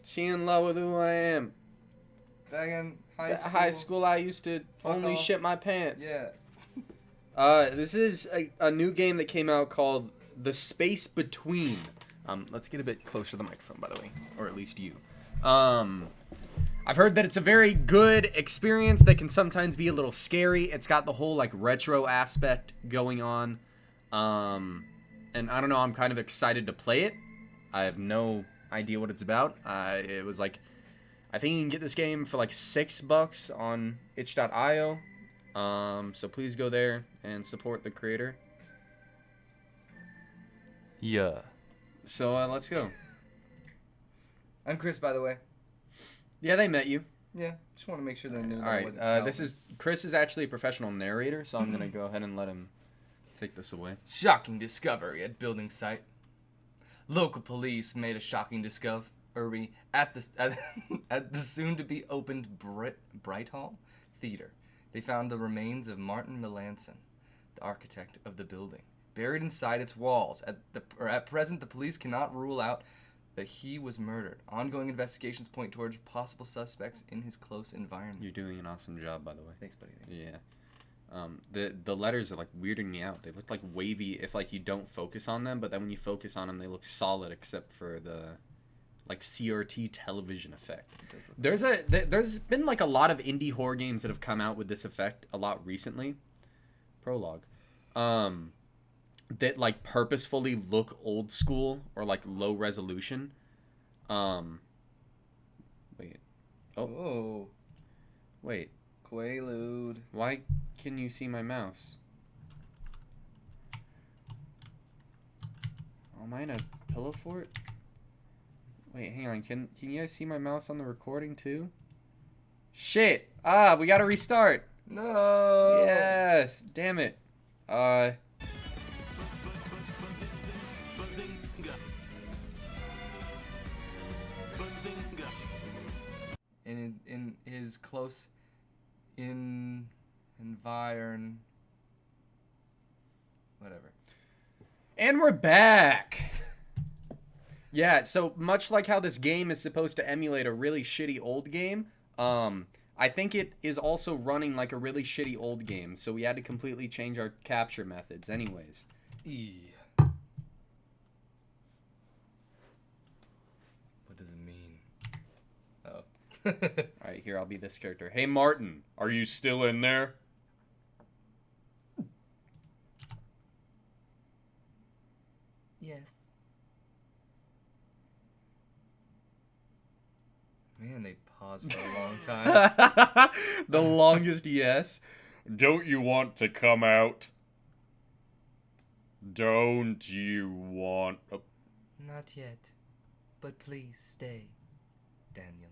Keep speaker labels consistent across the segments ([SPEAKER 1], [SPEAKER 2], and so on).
[SPEAKER 1] She in love with who I am.
[SPEAKER 2] Back in
[SPEAKER 1] High school, I used to only
[SPEAKER 2] off.
[SPEAKER 1] shit my pants.
[SPEAKER 2] Yeah.
[SPEAKER 1] This is a new game that came out called The Space Between. Let's get a bit closer to the microphone, by the way, or at least you. I've heard that it's a very good experience that can sometimes be a little scary. It's got the whole like retro aspect going on. And I don't know, I'm kind of excited to play it. I have no idea what it's about. It was like, I think you can get this game for like $6 on itch.io. So please go there and support the creator.
[SPEAKER 2] Yeah.
[SPEAKER 1] So let's go.
[SPEAKER 2] I'm Chris, by the way.
[SPEAKER 1] Yeah, they met you.
[SPEAKER 2] Yeah, just want to make sure they knew.
[SPEAKER 1] All right, Chris is actually a professional narrator, so I'm gonna go ahead and let him take this away.
[SPEAKER 3] Shocking discovery at building site. Local police made a shocking discovery at the soon-to-be opened Bright Hall Theater. They found the remains of Martin Melanson, the architect of the building, buried inside its walls. At present, the police cannot rule out that he was murdered. Ongoing investigations point towards possible suspects in his close environment.
[SPEAKER 1] You're doing an awesome job, by the way.
[SPEAKER 2] Thanks, buddy. Thanks.
[SPEAKER 1] Yeah. The letters are like weirding me out. They look like wavy if like you don't focus on them, but then when you focus on them, they look solid except for the like CRT television effect. There's been like a lot of indie horror games that have come out with this effect a lot recently. Prologue. That like purposefully look old school or like low resolution. Wait.
[SPEAKER 2] Oh.
[SPEAKER 1] Wait.
[SPEAKER 2] Quaalude.
[SPEAKER 1] Why can you see my mouse? Oh, am I in a pillow fort? Wait, hang on. Can you guys see my mouse on the recording too? Shit! We gotta restart.
[SPEAKER 2] No.
[SPEAKER 1] Yes. Damn it.
[SPEAKER 3] In his close environ. Whatever.
[SPEAKER 1] And we're back. Yeah, so much like how this game is supposed to emulate a really shitty old game, I think it is also running like a really shitty old game, so we had to completely change our capture methods anyways.
[SPEAKER 3] What does it mean? Oh.
[SPEAKER 1] Alright, here, I'll be this character. Hey, Martin, are you still in there?
[SPEAKER 3] Yes. Man, they paused for a long time.
[SPEAKER 1] The longest yes. Don't you want to come out? Don't you want... Oh.
[SPEAKER 3] Not yet, but please stay, Daniel. ...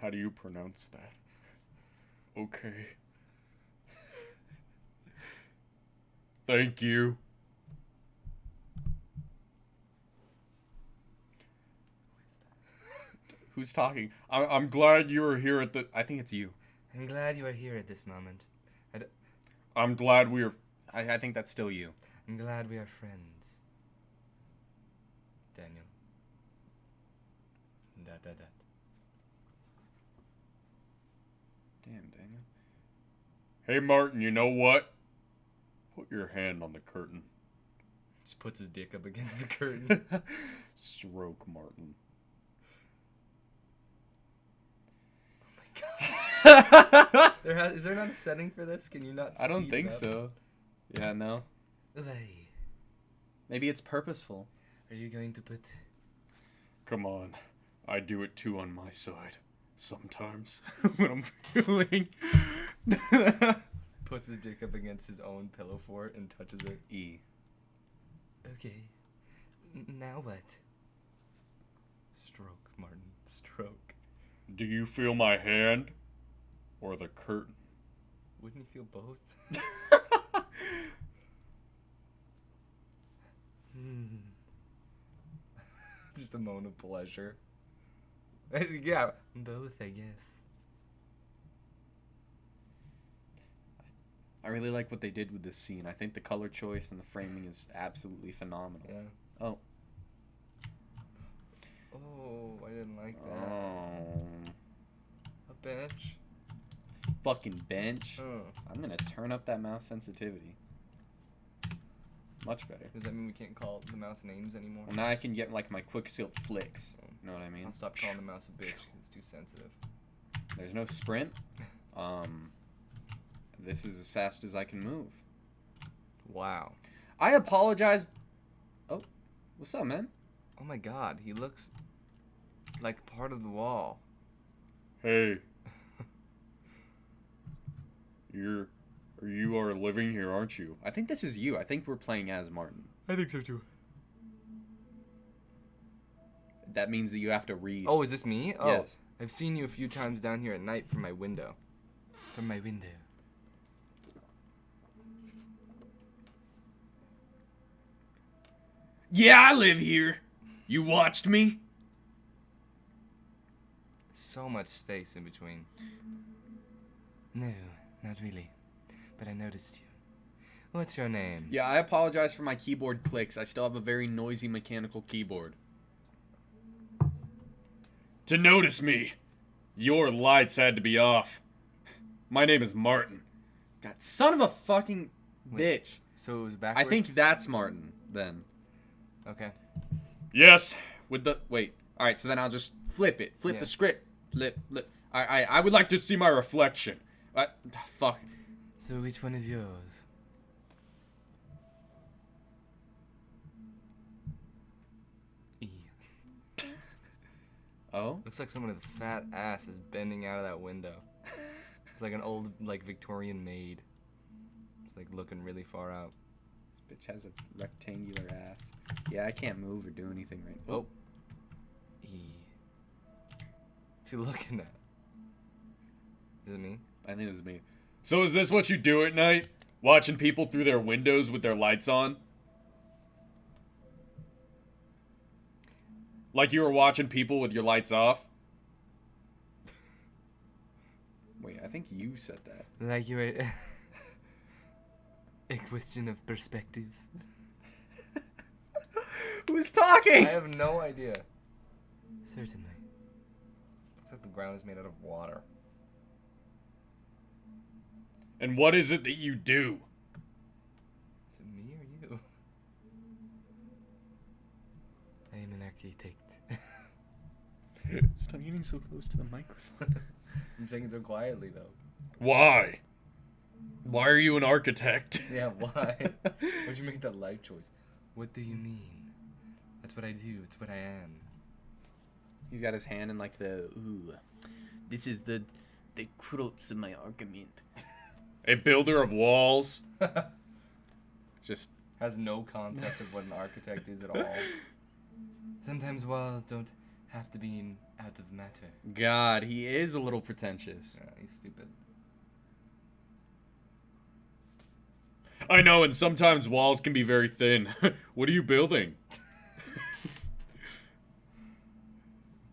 [SPEAKER 1] How do you pronounce that? Okay. Thank you. Who's talking? I'm glad you were here at the... I think it's you.
[SPEAKER 3] I'm glad you are here at this moment.
[SPEAKER 1] I'm glad we are... I think that's still you.
[SPEAKER 3] I'm glad we are friends. Daniel. ...
[SPEAKER 1] Damn, Daniel. Hey, Martin, you know what? Put your hand on the curtain.
[SPEAKER 3] Just puts his dick up against the curtain.
[SPEAKER 1] Stroke, Martin.
[SPEAKER 3] Oh my god. Is there not a setting for this? Can you not speed
[SPEAKER 1] I don't think
[SPEAKER 3] it up?
[SPEAKER 1] so. Yeah, no.
[SPEAKER 3] Uy.
[SPEAKER 1] Maybe it's purposeful.
[SPEAKER 3] Are you going to put...
[SPEAKER 1] Come on. I do it too on my side. Sometimes. When I'm feeling...
[SPEAKER 3] Puts his dick up against his own pillow fort and touches it.
[SPEAKER 1] E.
[SPEAKER 3] Okay. Now what? Stroke, Martin. Stroke.
[SPEAKER 1] Do you feel my hand? Or the curtain?
[SPEAKER 3] Wouldn't you feel both? Just a moan of pleasure. Yeah, both, I guess.
[SPEAKER 1] I really like what they did with this scene. I think the color choice and the framing is absolutely phenomenal.
[SPEAKER 3] Yeah.
[SPEAKER 1] Oh.
[SPEAKER 3] Oh, I didn't like that.
[SPEAKER 1] Oh.
[SPEAKER 3] A bench.
[SPEAKER 1] Fucking bench.
[SPEAKER 3] Oh.
[SPEAKER 1] I'm gonna turn up that mouse sensitivity. Much better.
[SPEAKER 3] Does that mean we can't call the mouse names anymore?
[SPEAKER 1] Well, now I can get like my quick silk flicks. You know what I mean?
[SPEAKER 3] I'll stop calling the mouse a bitch 'cause it's too sensitive.
[SPEAKER 1] There's no sprint. This is as fast as I can move.
[SPEAKER 3] Wow.
[SPEAKER 1] I apologize. Oh, what's up, man?
[SPEAKER 3] Oh my god, he looks like part of the wall.
[SPEAKER 1] Hey. You are living here, aren't you? I think this is you. I think we're playing as Martin.
[SPEAKER 3] I think so too.
[SPEAKER 1] That means that you have to read.
[SPEAKER 3] Oh, is this me? Oh,
[SPEAKER 1] Yes.
[SPEAKER 3] I've seen you a few times down here at night from my window. From my window.
[SPEAKER 1] Yeah, I live here. You watched me?
[SPEAKER 3] So much space in between. No, not really. But I noticed you. What's your name?
[SPEAKER 1] Yeah, I apologize for my keyboard clicks. I still have a very noisy mechanical keyboard. To notice me, your lights had to be off. My name is Martin. God, son of a fucking bitch.
[SPEAKER 3] So it was
[SPEAKER 1] I
[SPEAKER 3] backwards?
[SPEAKER 1] think that's Martin, then.
[SPEAKER 3] Okay.
[SPEAKER 1] Yes, with the... Wait. Alright, so then I'll just flip it. Flip
[SPEAKER 3] Yeah.
[SPEAKER 1] the script. Flip. I would like to see my reflection. Fuck.
[SPEAKER 3] So which one is yours? E.
[SPEAKER 1] Oh?
[SPEAKER 3] Looks like someone with a fat ass is bending out of that window. It's like an old, like, Victorian maid. It's like looking really far out.
[SPEAKER 1] This bitch has a rectangular ass. Yeah, I can't move or do anything right.
[SPEAKER 3] Oh. E. What's he looking at? Is it me?
[SPEAKER 1] I think it was me. So is this what you do at night? Watching people through their windows with their lights on? Like you were watching people with your lights off? Wait, I think you said that.
[SPEAKER 3] Like you were... A question of perspective.
[SPEAKER 1] Who's talking?
[SPEAKER 3] I have no idea. Certainly. Looks like the ground is made out of water.
[SPEAKER 1] And what is it that you do?
[SPEAKER 3] Is it me or you? I am an architect.
[SPEAKER 1] Stop getting so close to the microphone.
[SPEAKER 3] I'm saying it so quietly though.
[SPEAKER 1] Why? Why are you an architect?
[SPEAKER 3] Yeah, why? Why'd you make that life choice? What do you mean? That's what I do. It's what I am.
[SPEAKER 1] He's got his hand in like the this is the crux of my argument. A builder of walls. Just
[SPEAKER 3] Has no concept of what an architect is at all. Sometimes walls don't have to be out of matter.
[SPEAKER 1] God, he is a little pretentious.
[SPEAKER 3] Yeah, he's stupid.
[SPEAKER 1] I know, and sometimes walls can be very thin. What are you building?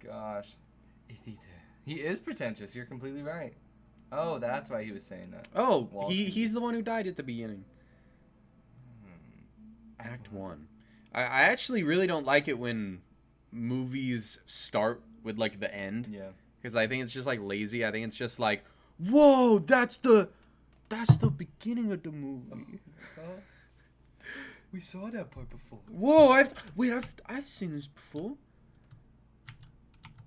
[SPEAKER 3] Gosh. He is pretentious. You're completely right. Oh, that's why he was saying that.
[SPEAKER 1] Oh,
[SPEAKER 3] Walls can be-
[SPEAKER 1] he's the one who died at the beginning. Act 1. I actually really don't like it when movies start with like the end.
[SPEAKER 3] Yeah.
[SPEAKER 1] Because I think it's just like lazy. I think it's just like, whoa, that's the beginning of the movie.
[SPEAKER 3] We saw that part before.
[SPEAKER 1] Whoa, I've seen this before.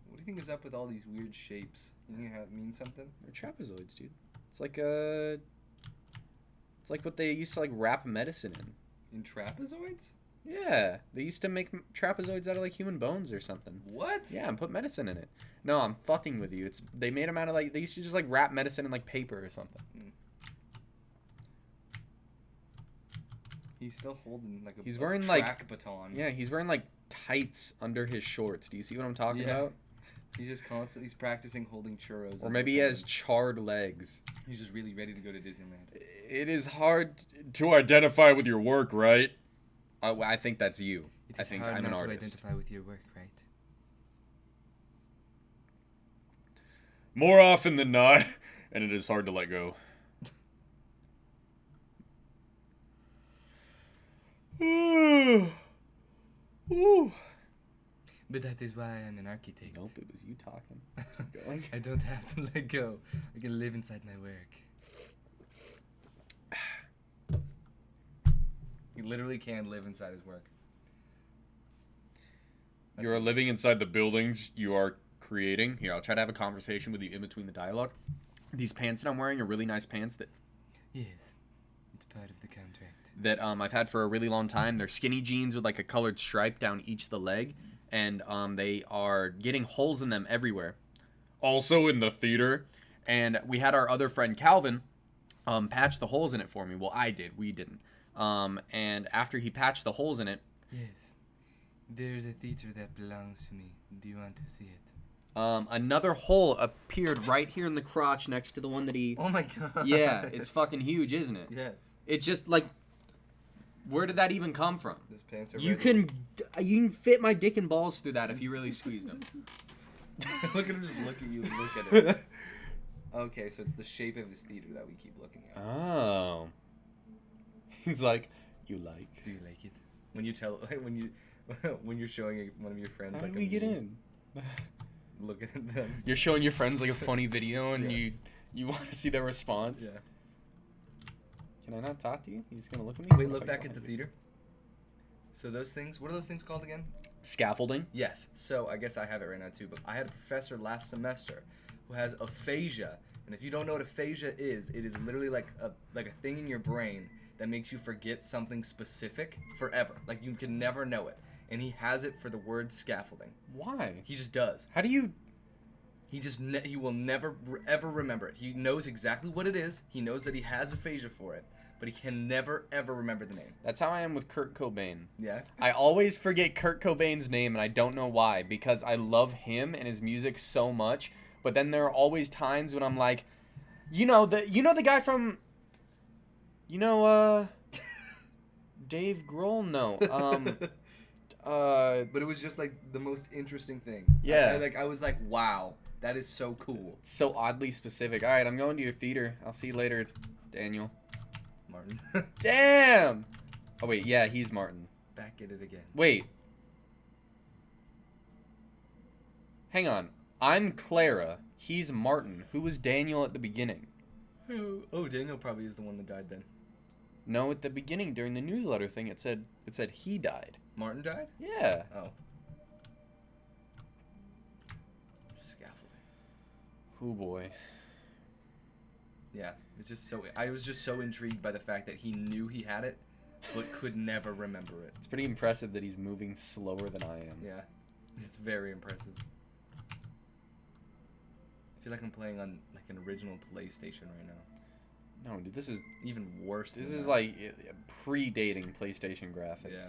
[SPEAKER 3] What do you think is up with all these weird shapes? You think it means something?
[SPEAKER 1] They're trapezoids, dude. It's like what they used to like wrap medicine in.
[SPEAKER 3] In trapezoids?
[SPEAKER 1] Yeah, they used to make trapezoids out of like human bones or something.
[SPEAKER 3] What?
[SPEAKER 1] Yeah, and put medicine in it. No, I'm fucking with you. They made them out of like they used to just like wrap medicine in like paper or something.
[SPEAKER 3] He's still holding like a
[SPEAKER 1] He's wearing,
[SPEAKER 3] track
[SPEAKER 1] like-
[SPEAKER 3] baton.
[SPEAKER 1] Yeah, he's wearing like tights under his shorts. Do you see what I'm talking
[SPEAKER 3] Yeah.
[SPEAKER 1] about?
[SPEAKER 3] He's just constantly he's practicing holding churros.
[SPEAKER 1] Or
[SPEAKER 3] in
[SPEAKER 1] maybe he
[SPEAKER 3] Japan.
[SPEAKER 1] has charred legs.
[SPEAKER 3] He's just really ready to go to Disneyland.
[SPEAKER 1] It is hard to identify with your work, right? I think that's you.
[SPEAKER 3] It's
[SPEAKER 1] I think
[SPEAKER 3] hard
[SPEAKER 1] I'm an
[SPEAKER 3] not
[SPEAKER 1] artist.
[SPEAKER 3] to identify with your work, right?
[SPEAKER 1] More often than not, and it is hard to let go.
[SPEAKER 3] But that is why I'm an architect.
[SPEAKER 1] Nope, it was you talking. Keep going.
[SPEAKER 3] I don't have to let go. I can live inside my work. He literally can live inside his work. That's
[SPEAKER 1] You are
[SPEAKER 3] it.
[SPEAKER 1] living inside the buildings you are creating. Here, I'll try to have a conversation with you in between the dialogue. These pants that I'm wearing are really nice pants that
[SPEAKER 3] Yes, it's part of the contract.
[SPEAKER 1] I've had for a really long time. They're skinny jeans with like a colored stripe down each of the leg, and they are getting holes in them everywhere. Also in the theater, and we had our other friend Calvin patch the holes in it for me. Well, I did. We didn't. And after he patched the holes in it,
[SPEAKER 3] Yes, there's a theater that belongs to me. Do you want to see it?
[SPEAKER 1] another hole appeared right here in the crotch next to the one that he.
[SPEAKER 3] Oh my god.
[SPEAKER 1] Yeah, it's fucking huge, isn't it?
[SPEAKER 3] Yes.
[SPEAKER 1] It's just like, where did that even come from?
[SPEAKER 2] Those pants are
[SPEAKER 1] You
[SPEAKER 2] ready.
[SPEAKER 1] can fit my dick and balls through that if you really squeezed them.
[SPEAKER 2] Look at him just look at you. Look at it. Okay, so it's the shape of his theater that we keep looking at.
[SPEAKER 1] Oh. He's like, you like?
[SPEAKER 3] Do you like it?
[SPEAKER 2] When you tell, when you're showing one of your friends,
[SPEAKER 1] How
[SPEAKER 2] like
[SPEAKER 1] did we get
[SPEAKER 2] meme,
[SPEAKER 1] in?
[SPEAKER 2] look at them.
[SPEAKER 1] You're showing your friends like a funny video and
[SPEAKER 2] Yeah.
[SPEAKER 1] you want to see their response.
[SPEAKER 2] Yeah.
[SPEAKER 1] Can I not talk to you? He's gonna look at me.
[SPEAKER 2] Wait,
[SPEAKER 1] What
[SPEAKER 2] look
[SPEAKER 1] if I
[SPEAKER 2] back
[SPEAKER 1] go
[SPEAKER 2] at the
[SPEAKER 1] on?
[SPEAKER 2] theater. So those things, what are those things called again?
[SPEAKER 1] Scaffolding.
[SPEAKER 2] Yes. So I guess I have it right now too. But I had a professor last semester who has aphasia, and if you don't know what aphasia is, it is literally like a thing in your brain that makes you forget something specific forever. Like you can never know it. And he has it for the word scaffolding.
[SPEAKER 1] Why?
[SPEAKER 2] He just does.
[SPEAKER 1] How do you?
[SPEAKER 2] He will never ever remember it. He knows exactly what it is. He knows that he has aphasia for it, but he can never ever remember the name.
[SPEAKER 1] That's how I am with Kurt Cobain.
[SPEAKER 2] Yeah.
[SPEAKER 1] I always forget Kurt Cobain's name, and I don't know why, because I love him and his music so much. But then there are always times when I'm like, the guy from, Dave Grohl. No,
[SPEAKER 2] But it was just like the most interesting thing.
[SPEAKER 1] Yeah.
[SPEAKER 2] I was like, wow, that is so cool.
[SPEAKER 1] so oddly specific. All right, I'm going to your theater. I'll see you later, Daniel.
[SPEAKER 2] Martin.
[SPEAKER 1] Damn. Oh wait, yeah, he's Martin.
[SPEAKER 2] Back at it again.
[SPEAKER 1] Wait. Hang on. I'm Clara. He's Martin. Who was Daniel at the beginning?
[SPEAKER 2] Oh, Daniel probably is the one that died then.
[SPEAKER 1] No, at the beginning during the newsletter thing, it said he died.
[SPEAKER 2] Martin died?
[SPEAKER 1] Yeah.
[SPEAKER 2] Oh. Scaffolding.
[SPEAKER 1] Oh boy.
[SPEAKER 2] Yeah, it's just so. I was just so intrigued by the fact that he knew he had it, but could never remember it.
[SPEAKER 1] It's pretty impressive that he's moving slower than I am.
[SPEAKER 2] Yeah, it's very impressive. I feel like I'm playing on like an original PlayStation right now.
[SPEAKER 1] No, dude, this is
[SPEAKER 2] Even worse.
[SPEAKER 1] this
[SPEAKER 2] than
[SPEAKER 1] is
[SPEAKER 2] that.
[SPEAKER 1] like predating PlayStation graphics.
[SPEAKER 2] Yeah.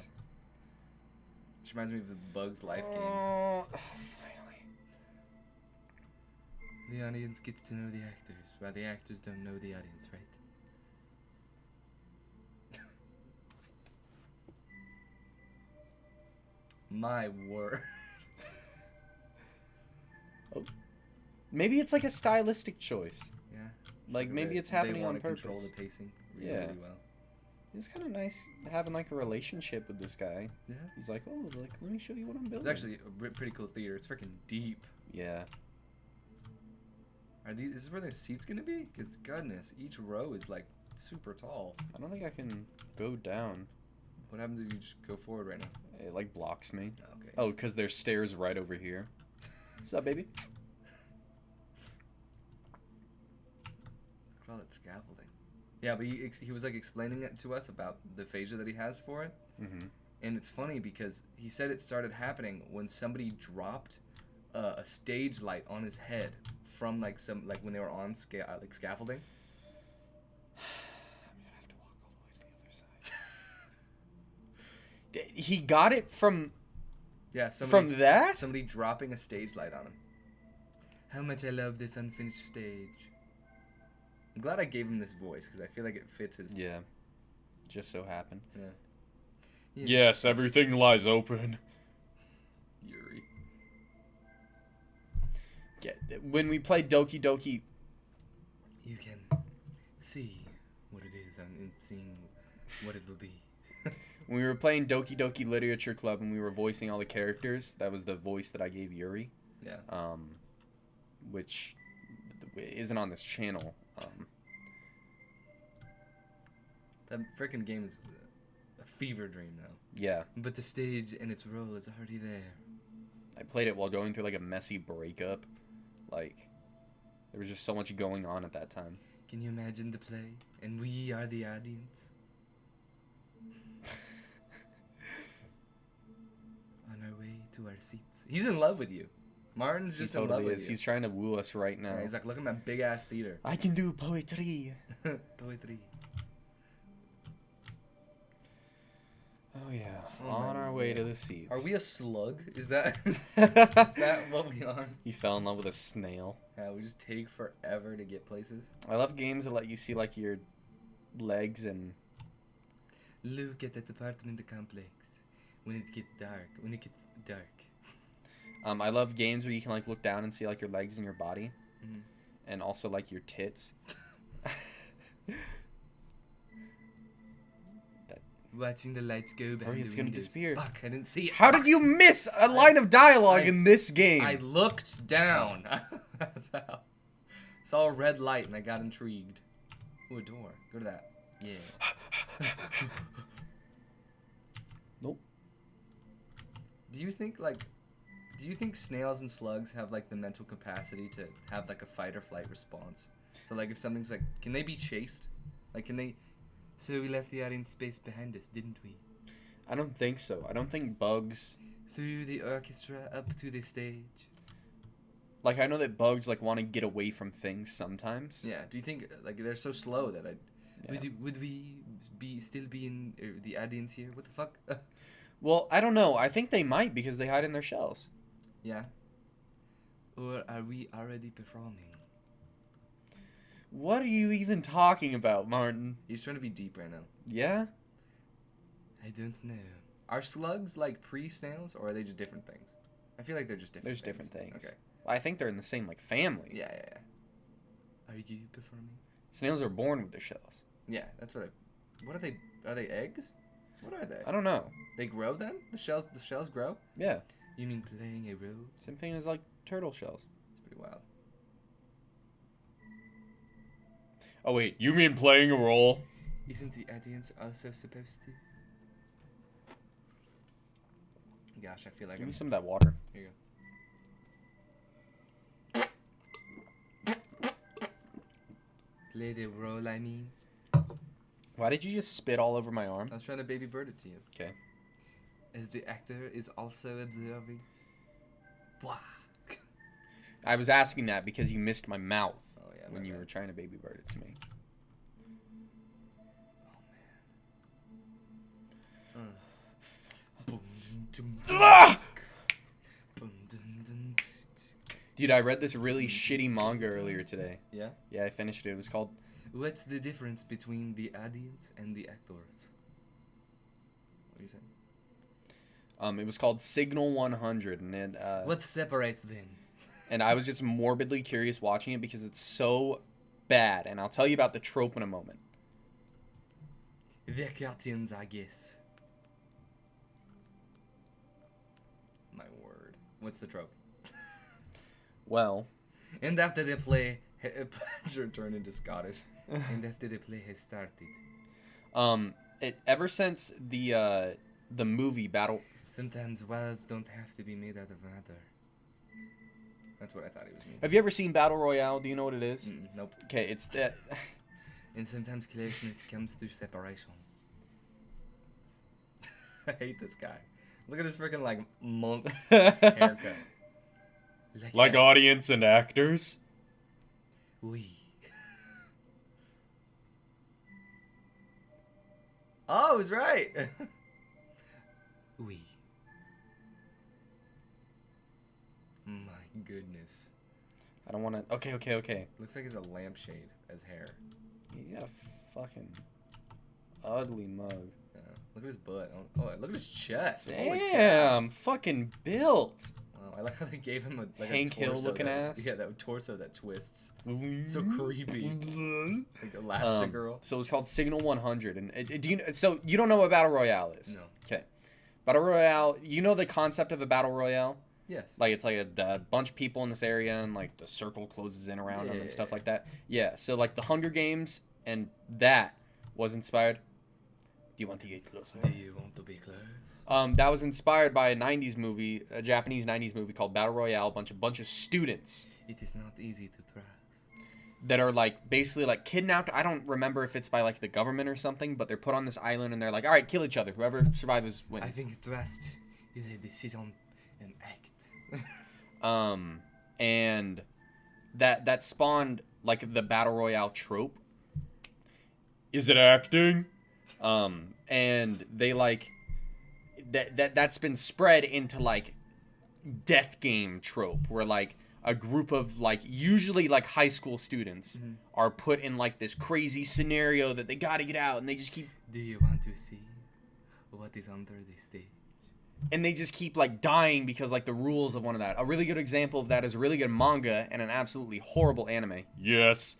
[SPEAKER 2] Which reminds me of the Bugs Life game.
[SPEAKER 1] Oh, finally.
[SPEAKER 3] The audience gets to know the actors, while the actors don't know the audience, right?
[SPEAKER 2] My word.
[SPEAKER 1] Maybe it's like a stylistic choice.
[SPEAKER 2] Yeah.
[SPEAKER 1] Like, maybe it's happening
[SPEAKER 2] they
[SPEAKER 1] on
[SPEAKER 2] wanna control
[SPEAKER 1] purpose.
[SPEAKER 2] the pacing really,
[SPEAKER 1] Yeah.
[SPEAKER 2] really well.
[SPEAKER 1] It's kind of nice having like a relationship with this guy.
[SPEAKER 2] Yeah.
[SPEAKER 1] He's like, oh, like let me show you what I'm building.
[SPEAKER 2] It's actually a pretty cool theater. It's freaking deep.
[SPEAKER 1] Yeah.
[SPEAKER 2] Are these? Is this where the seat's gonna be? Because goodness, each row is like super tall.
[SPEAKER 1] I don't think I can go down.
[SPEAKER 2] What happens if you just go forward right now?
[SPEAKER 1] It like blocks me.
[SPEAKER 2] Okay.
[SPEAKER 1] Oh, because there's stairs right over here. What's up, baby?
[SPEAKER 2] Call it scaffolding. Yeah, but he was like explaining it to us about the aphasia that he has for it,
[SPEAKER 1] Mm-hmm.
[SPEAKER 2] and it's funny because he said it started happening when somebody dropped a stage light on his head from like when they were on scaffolding.
[SPEAKER 1] I'm gonna have to walk all the way to the other side. He got it from
[SPEAKER 2] Yeah, somebody,
[SPEAKER 1] from that?
[SPEAKER 2] somebody dropping a stage light on him.
[SPEAKER 3] How much I love this unfinished stage.
[SPEAKER 2] I'm glad I gave him this voice because I feel like it fits his.
[SPEAKER 1] Yeah. Just so happened.
[SPEAKER 2] Yeah.
[SPEAKER 3] Yeah.
[SPEAKER 1] Yes, everything lies open.
[SPEAKER 2] Yuri.
[SPEAKER 1] Yeah, when we play Doki Doki,
[SPEAKER 3] You can see what it is and seeing what it will be.
[SPEAKER 1] When we were playing Doki Doki Literature Club and we were voicing all the characters, that was the voice that I gave Yuri.
[SPEAKER 2] Yeah.
[SPEAKER 1] Which isn't on this channel.
[SPEAKER 2] That freaking game is a fever dream now.
[SPEAKER 1] Yeah.
[SPEAKER 2] But the stage and its role is already there.
[SPEAKER 1] I played it while going through like a messy breakup. Like, there was just so much going on at that time.
[SPEAKER 2] Can you imagine the play? And we are the audience. On our way to our seats. He's in love with you. Martin's just in love with you.
[SPEAKER 1] He's trying to woo us right now.
[SPEAKER 2] Yeah, he's like, look at my big ass theater.
[SPEAKER 1] I can do poetry.
[SPEAKER 2] Poetry.
[SPEAKER 1] Oh yeah.
[SPEAKER 2] Oh,
[SPEAKER 1] On
[SPEAKER 2] my
[SPEAKER 1] our way to the seats.
[SPEAKER 2] Are we a slug? Is that is that what we are?
[SPEAKER 1] He fell in love with a snail.
[SPEAKER 2] Yeah, we just take forever to get places.
[SPEAKER 1] I love games that let you see like your legs and.
[SPEAKER 2] Look at that apartment complex. When it gets dark.
[SPEAKER 1] I love games where you can like look down and see like your legs and your body,
[SPEAKER 2] Mm-hmm.
[SPEAKER 1] and also like your tits.
[SPEAKER 2] Watching the lights go behind
[SPEAKER 1] it's
[SPEAKER 2] the
[SPEAKER 1] gonna
[SPEAKER 2] windows.
[SPEAKER 1] disappear.
[SPEAKER 2] Fuck, I didn't see it.
[SPEAKER 1] How did you miss a line of dialogue in this game?
[SPEAKER 2] I looked down. That's how. Saw a red light and I got intrigued. Ooh, a door. Go to that. Yeah.
[SPEAKER 1] Nope.
[SPEAKER 2] Do you think snails and slugs have like the mental capacity to have like a fight or flight response? So like if something's like, can they be chased? Like can they? So we left the audience space behind us, didn't we?
[SPEAKER 1] I don't think so. I don't think bugs.
[SPEAKER 2] Through the orchestra up to the stage.
[SPEAKER 1] Like I know that bugs like want to get away from things sometimes.
[SPEAKER 2] Yeah. Do you think like they're so slow that
[SPEAKER 1] Yeah.
[SPEAKER 2] would we still be in the audience here? What the fuck?
[SPEAKER 1] Well, I don't know. I think they might because they hide in their shells.
[SPEAKER 2] Yeah. Or are we already performing?
[SPEAKER 1] What are you even talking about, Martin?
[SPEAKER 2] He's trying to be deep right now.
[SPEAKER 1] Yeah?
[SPEAKER 2] I don't know. Are slugs like pre-snails, or are they just different things? I feel like they're just different.
[SPEAKER 1] There's different things.
[SPEAKER 2] Okay.
[SPEAKER 1] I think they're in the same like family.
[SPEAKER 2] Yeah. Are you performing?
[SPEAKER 1] Snails are born with their shells.
[SPEAKER 2] Yeah, that's what. What are they? Are they eggs? What are they?
[SPEAKER 1] I don't know.
[SPEAKER 2] They grow then? The shells grow?
[SPEAKER 1] Yeah.
[SPEAKER 2] You mean playing a role?
[SPEAKER 1] Same thing as like turtle shells.
[SPEAKER 2] It's pretty wild.
[SPEAKER 1] Oh wait, you mean playing a role?
[SPEAKER 2] Isn't the audience also supposed to? Gosh, I feel like
[SPEAKER 1] Give me some of that water.
[SPEAKER 2] Here you go. Play the role, I mean.
[SPEAKER 1] Why did you just spit all over my arm?
[SPEAKER 2] I was trying to baby bird it to you.
[SPEAKER 1] Okay.
[SPEAKER 2] As the actor is also observing. Wah.
[SPEAKER 1] I was asking that because you missed my mouth when
[SPEAKER 2] my
[SPEAKER 1] you
[SPEAKER 2] bad.
[SPEAKER 1] were trying to baby bird it to me. Dude, I read this really shitty manga earlier today.
[SPEAKER 2] Yeah?
[SPEAKER 1] Yeah, I finished it. It was called...
[SPEAKER 2] What's the difference between the audience and the actors? What are you saying?
[SPEAKER 1] It was called Signal 100, and it,
[SPEAKER 2] What separates them?
[SPEAKER 1] and I was just morbidly curious watching it because it's so bad, and I'll tell you about the trope in a moment.
[SPEAKER 2] The cartoons, I guess. My word. What's the trope?
[SPEAKER 1] Well,
[SPEAKER 2] And after they play, turned into Scottish. And after the play has started.
[SPEAKER 1] ever since the movie Battle...
[SPEAKER 2] Sometimes walls don't have to be made out of water. That's what I thought he was meaning.
[SPEAKER 1] Have you ever seen Battle Royale? Do you know what it is?
[SPEAKER 2] Nope.
[SPEAKER 1] Okay, it's that...
[SPEAKER 2] And sometimes closeness comes through separation. I hate this guy. Look at his freaking like monk haircut.
[SPEAKER 1] Like audience and actors?
[SPEAKER 2] We. Oh, I was right. We. My goodness.
[SPEAKER 1] I don't want to... Okay.
[SPEAKER 2] Looks like he's a lampshade as hair.
[SPEAKER 1] He's got a fucking ugly mug.
[SPEAKER 2] Yeah. Look at his butt. Oh, look at his chest. Holy cow.
[SPEAKER 1] Damn, fucking built.
[SPEAKER 2] Wow, I like how they gave him a
[SPEAKER 1] Hank Hill
[SPEAKER 2] torso
[SPEAKER 1] looking
[SPEAKER 2] that,
[SPEAKER 1] ass.
[SPEAKER 2] Yeah, that torso that twists. So creepy. Like Elastigirl.
[SPEAKER 1] So it's called Signal 100. And so you don't know what Battle Royale is?
[SPEAKER 2] No.
[SPEAKER 1] Okay. Battle Royale, you know the concept of a Battle Royale?
[SPEAKER 2] Yes.
[SPEAKER 1] Like it's like a bunch of people in this area and like the circle closes in around them and stuff like that. Yeah, so like the Hunger Games and that was inspired. Do you want to get closer?
[SPEAKER 2] Do you want to be close?
[SPEAKER 1] That was inspired by a 90s movie, a Japanese 90s movie called Battle Royale, a bunch of students
[SPEAKER 2] It is not easy to trust.
[SPEAKER 1] that are like basically like kidnapped. I don't remember if it's by like the government or something, but they're put on this island and they're like, all right, kill each other. Whoever survives wins.
[SPEAKER 2] I think trust is a decision, an act.
[SPEAKER 1] And that spawned like the Battle Royale trope. Is it acting? And they like that's been spread into like death game trope where like a group of like usually like high school students are put in like this crazy scenario that they gotta get out and they just keep
[SPEAKER 2] Do you want to see what is under the stage?
[SPEAKER 1] and they just keep like dying because like the rules of one of that. A really good example of that is a really good manga and an absolutely horrible anime. Yes.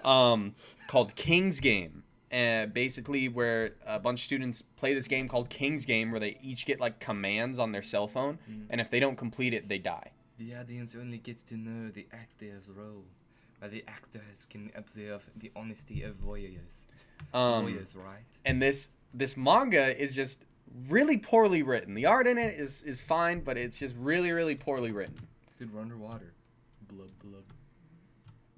[SPEAKER 1] Called King's Game. Basically where a bunch of students play this game called King's Game where they each get like commands on their cell phone and if they don't complete it they die.
[SPEAKER 2] The audience only gets to know the actor's role, while the actors can observe the honesty of voyeurs. Voyeurs, right?
[SPEAKER 1] And this manga is just really poorly written. The art in it is fine, but it's just really, really poorly written.
[SPEAKER 2] Dude, we're underwater. Blub, blub.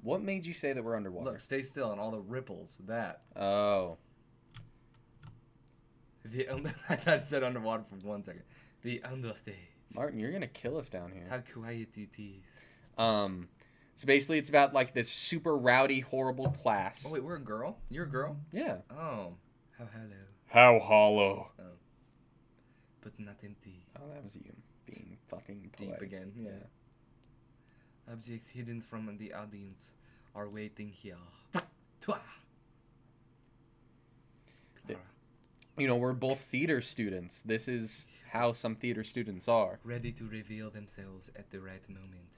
[SPEAKER 1] What made you say that we're underwater?
[SPEAKER 2] Look, stay still and all the ripples. That.
[SPEAKER 1] Oh.
[SPEAKER 2] I thought it said underwater for 1 second. The understage.
[SPEAKER 1] Martin, you're gonna kill us down here.
[SPEAKER 2] How quiet it is.
[SPEAKER 1] So basically it's about like this super rowdy, horrible class.
[SPEAKER 2] Oh wait, we're a girl? You're a girl?
[SPEAKER 1] Yeah.
[SPEAKER 2] Oh. How hollow.
[SPEAKER 1] How hollow.
[SPEAKER 2] Oh. But not empty.
[SPEAKER 1] Oh, that was you being fucking
[SPEAKER 2] Deep
[SPEAKER 1] poetic.
[SPEAKER 2] again, yeah. Objects hidden from the audience are waiting here. Twa. Clara.
[SPEAKER 1] You know, we're both theater students. This is how some theater students are.
[SPEAKER 2] Ready to reveal themselves at the right moment.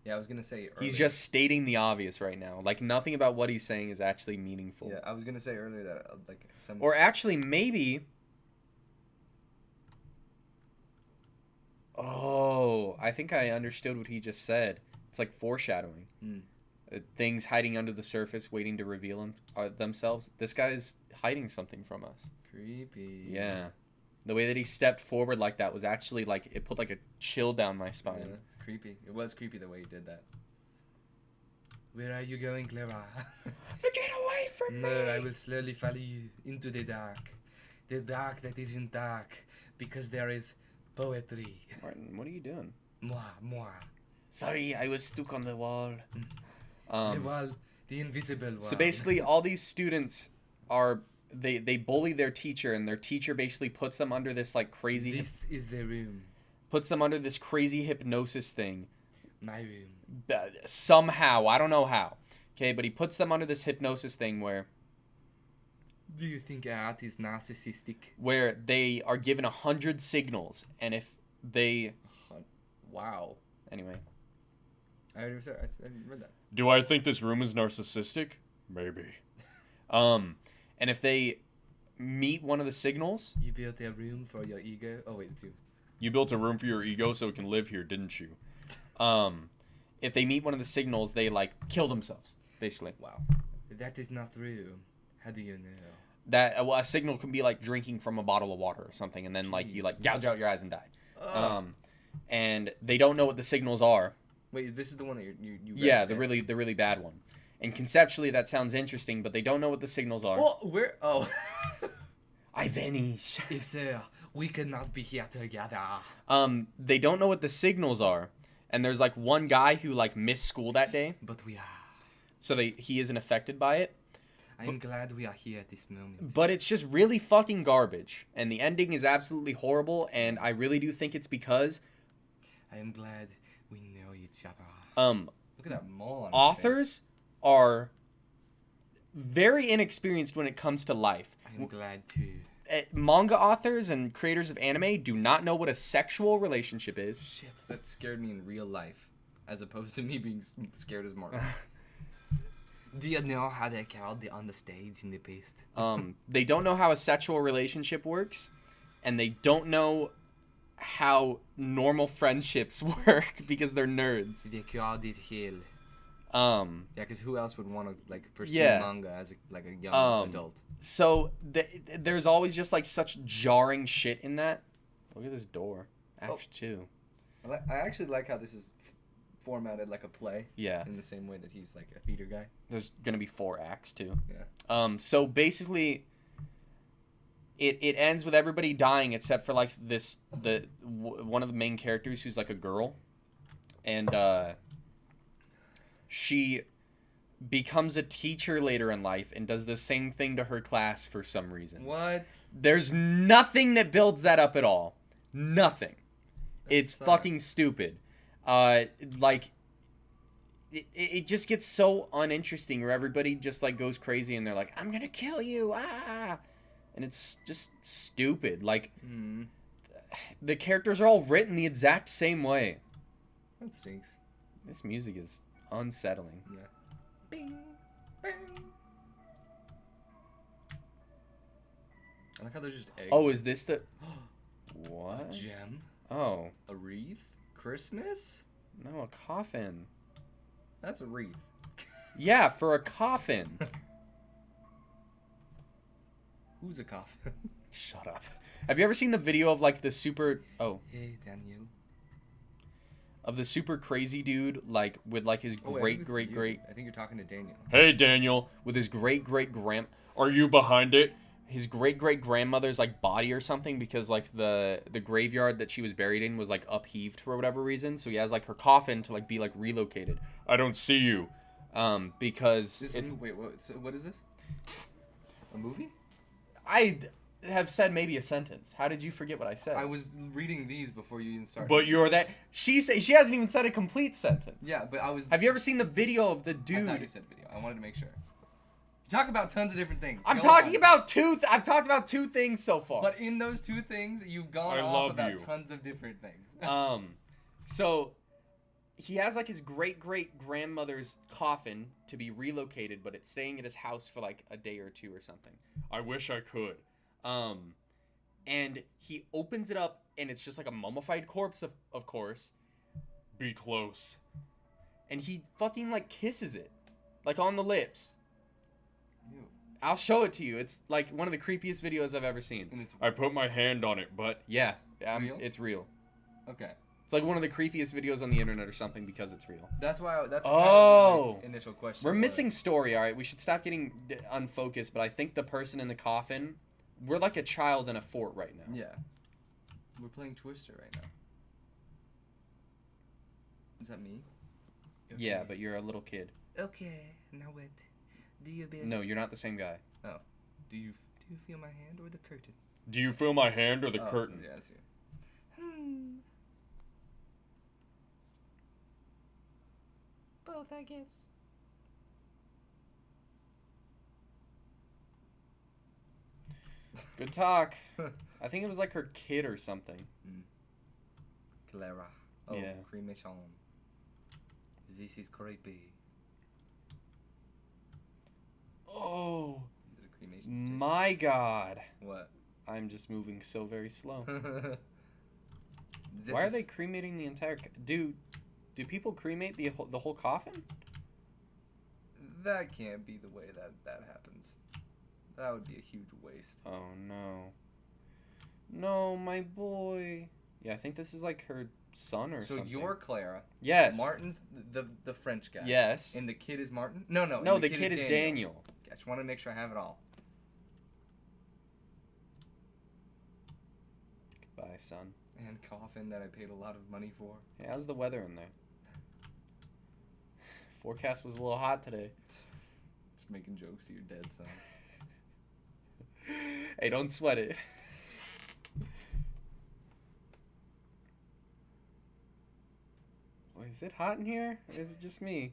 [SPEAKER 2] Yeah, I was gonna say earlier.
[SPEAKER 1] He's just stating the obvious right now. Like, nothing about what he's saying is actually meaningful.
[SPEAKER 2] Yeah, I was gonna say earlier that like some.
[SPEAKER 1] Or actually, maybe... Oh, I think I understood what he just said. It's like foreshadowing. Things hiding under the surface, waiting to reveal themselves. This guy's hiding something from us.
[SPEAKER 2] Creepy.
[SPEAKER 1] Yeah. The way that he stepped forward like that was actually like, it put like a chill down my spine.
[SPEAKER 2] Yeah, it's creepy. It was creepy the way he did that. Where are you going, Clara?
[SPEAKER 1] Get away from me!
[SPEAKER 2] No, I will slowly follow you into the dark. The dark that isn't dark, because there is poetry.
[SPEAKER 1] Martin, what are you doing?
[SPEAKER 2] Moi, moi.
[SPEAKER 1] Sorry, I was stuck on the wall.
[SPEAKER 2] The wall, the invisible wall.
[SPEAKER 1] So basically, all these students are... They bully their teacher, and their teacher basically puts them under this like crazy...
[SPEAKER 2] This is the room.
[SPEAKER 1] Puts them under this crazy hypnosis thing.
[SPEAKER 2] My room.
[SPEAKER 1] Somehow, I don't know how. Okay, but he puts them under this hypnosis thing where
[SPEAKER 2] Do you think art is narcissistic?
[SPEAKER 1] where they are given 100 signals, and if they...
[SPEAKER 2] Wow.
[SPEAKER 1] Anyway.
[SPEAKER 2] I already said, I read that.
[SPEAKER 1] Do I think this room is narcissistic? Maybe. And if they meet one of the signals...
[SPEAKER 2] You built a room for your ego? Oh, wait, it's you.
[SPEAKER 1] You built a room for your ego so it can live here, didn't you? If they meet one of the signals, they, like, kill themselves, basically.
[SPEAKER 2] Wow. That is not true. How do you know?
[SPEAKER 1] That a signal can be, like, drinking from a bottle of water or something, and then, like, you, like, gouge out your eyes and die. And they don't know what the signals are.
[SPEAKER 2] Wait, this is the one that you read
[SPEAKER 1] Yeah,
[SPEAKER 2] today?
[SPEAKER 1] the really bad one. And conceptually, that sounds interesting, but they don't know what the signals are.
[SPEAKER 2] Oh, where? Oh.
[SPEAKER 1] I vanish.
[SPEAKER 2] If so, we cannot be here together.
[SPEAKER 1] They don't know what the signals are. And there's, like, one guy who, like, missed school that day.
[SPEAKER 2] But we are.
[SPEAKER 1] So he isn't affected by it.
[SPEAKER 2] I'm glad we are here at this moment.
[SPEAKER 1] But it's just really fucking garbage. And the ending is absolutely horrible. And I really do think it's because...
[SPEAKER 2] I am glad we know each other. Look at that mole on his
[SPEAKER 1] Authors
[SPEAKER 2] face.
[SPEAKER 1] are very inexperienced when it comes to life.
[SPEAKER 2] I am glad too.
[SPEAKER 1] manga authors and creators of anime do not know what a sexual relationship is.
[SPEAKER 2] Shit, that scared me in real life, as opposed to me being scared as Martin. Do you know how they called on the stage in the beast?
[SPEAKER 1] They don't know how a sexual relationship works, and they don't know how normal friendships work because they're nerds.
[SPEAKER 2] They called it hell.
[SPEAKER 1] Yeah,
[SPEAKER 2] because who else would want to like pursue
[SPEAKER 1] Yeah.
[SPEAKER 2] manga as a young adult?
[SPEAKER 1] So there's always just like such jarring shit in that. Look at this door. Act 2.
[SPEAKER 2] I actually like how this is formatted like a play.
[SPEAKER 1] Yeah.
[SPEAKER 2] In the same way that he's like a theater guy.
[SPEAKER 1] There's gonna be 4 acts too.
[SPEAKER 2] Yeah.
[SPEAKER 1] So basically, it ends with everybody dying except for like one of the main characters who's like a girl, and she becomes a teacher later in life and does the same thing to her class for some reason.
[SPEAKER 2] What?
[SPEAKER 1] There's nothing that builds that up at all. Nothing. It's
[SPEAKER 2] sucks.
[SPEAKER 1] fucking stupid. Like it just gets so uninteresting where everybody just like goes crazy and they're like, I'm gonna kill you, ah, and it's just stupid. Like the characters are all written the exact same way.
[SPEAKER 2] That stinks.
[SPEAKER 1] This music is unsettling.
[SPEAKER 2] Yeah. Bing, bing. I like how there's just eggs.
[SPEAKER 1] Oh, is this the what?
[SPEAKER 2] A gem?
[SPEAKER 1] Oh,
[SPEAKER 2] A wreath? Christmas?
[SPEAKER 1] no, a coffin.
[SPEAKER 2] That's a wreath.
[SPEAKER 1] Yeah, for a coffin.
[SPEAKER 2] Who's a coffin?
[SPEAKER 1] Shut up. Have you ever seen the video of like the super
[SPEAKER 2] Hey, Daniel.
[SPEAKER 1] of the super crazy dude like with like his
[SPEAKER 2] Oh, wait, I
[SPEAKER 1] great
[SPEAKER 2] think this is
[SPEAKER 1] great
[SPEAKER 2] you.
[SPEAKER 1] great
[SPEAKER 2] I think you're talking to Daniel.
[SPEAKER 1] Hey Daniel, with his great great Are you behind it? His great great grandmother's like body or something because like the graveyard that she was buried in was like upheaved for whatever reason. So he has like her coffin to like be like relocated. I don't see you. Because it's
[SPEAKER 2] Wait, what is this? A movie?
[SPEAKER 1] I have said maybe a sentence. How did you forget what I said?
[SPEAKER 2] I was reading these before you even started.
[SPEAKER 1] But you're that she hasn't even said a complete sentence.
[SPEAKER 2] Yeah, but I was.
[SPEAKER 1] Have you ever seen the video of the
[SPEAKER 2] I
[SPEAKER 1] dude?
[SPEAKER 2] thought you said video. I wanted to make sure. You talk about tons of different things.
[SPEAKER 1] I'm
[SPEAKER 2] Go
[SPEAKER 1] talking
[SPEAKER 2] on.
[SPEAKER 1] about I've talked about 2 things so far.
[SPEAKER 2] But in those 2 things, you've gone
[SPEAKER 1] I
[SPEAKER 2] off
[SPEAKER 1] love
[SPEAKER 2] about
[SPEAKER 1] you.
[SPEAKER 2] tons of different things.
[SPEAKER 1] So he has like his great great grandmother's coffin to be relocated, but it's staying at his house for like a day or 2 or something. I wish I could. And he opens it up and it's just like a mummified corpse of course. Be close. And he fucking like kisses it. Like on the lips.
[SPEAKER 2] Ew.
[SPEAKER 1] I'll show it to you. It's like one of the creepiest videos I've ever seen.
[SPEAKER 2] And it's
[SPEAKER 1] I put my hand on it, but yeah,
[SPEAKER 2] real?
[SPEAKER 1] it's real.
[SPEAKER 2] okay.
[SPEAKER 1] It's like one of the creepiest videos on the internet or something because it's real.
[SPEAKER 2] That's why. That's
[SPEAKER 1] Oh.
[SPEAKER 2] kind of my initial question.
[SPEAKER 1] We're
[SPEAKER 2] was.
[SPEAKER 1] missing story, all right? We should stop getting unfocused, but I think the person in the coffin, we're like a child in a fort right now.
[SPEAKER 2] Yeah. We're playing Twister right now. Is that me?
[SPEAKER 1] Yeah, but you're a little kid.
[SPEAKER 2] Okay. Now what? Do you
[SPEAKER 1] No, you're not the same guy.
[SPEAKER 2] Do you feel my hand or the curtain?
[SPEAKER 1] Do you feel my hand or the curtain?
[SPEAKER 2] Yeah, that's you. Both, I guess.
[SPEAKER 1] Good talk. I think it was like her kid or something.
[SPEAKER 2] Clara. Oh,
[SPEAKER 1] Yeah.
[SPEAKER 2] cremation. This is creepy.
[SPEAKER 1] Oh,
[SPEAKER 2] Is it a cremation station?
[SPEAKER 1] my God.
[SPEAKER 2] What?
[SPEAKER 1] I'm just moving so very slow.
[SPEAKER 2] Is it
[SPEAKER 1] Why are
[SPEAKER 2] this-
[SPEAKER 1] they cremating the entire... Do people cremate the whole coffin?
[SPEAKER 2] That can't be the way that happens. That would be a huge waste.
[SPEAKER 1] Oh, no. No, my boy. Yeah, I think this is like her son or
[SPEAKER 2] So
[SPEAKER 1] something.
[SPEAKER 2] you're Clara.
[SPEAKER 1] Yes.
[SPEAKER 2] Martin's the French guy.
[SPEAKER 1] Yes.
[SPEAKER 2] And the kid is Martin? No.
[SPEAKER 1] No,
[SPEAKER 2] and
[SPEAKER 1] the kid is Daniel.
[SPEAKER 2] I just want to make sure I have it all.
[SPEAKER 1] Goodbye, son.
[SPEAKER 2] And coffin that I paid a lot of money for.
[SPEAKER 1] Hey, how's the weather in there? Forecast was a little hot today.
[SPEAKER 2] Just making jokes to your dead son.
[SPEAKER 1] Hey, don't sweat it. Is it hot in here? Or is it just me?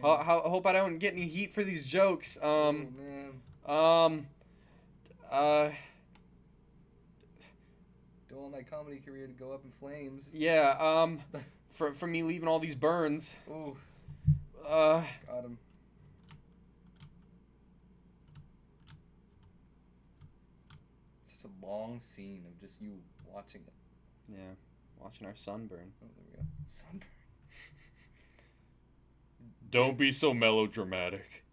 [SPEAKER 1] I hope I don't get any heat for these jokes.
[SPEAKER 2] Oh, man.
[SPEAKER 1] Uh,
[SPEAKER 2] Don't want my comedy career to go up in flames.
[SPEAKER 1] yeah, for me leaving all these burns.
[SPEAKER 2] Ooh,
[SPEAKER 1] Uh,
[SPEAKER 2] got him. It's such a long scene of just you watching it.
[SPEAKER 1] yeah, watching our sunburn.
[SPEAKER 2] Oh, there we go. Sunburn.
[SPEAKER 1] Don't be so melodramatic.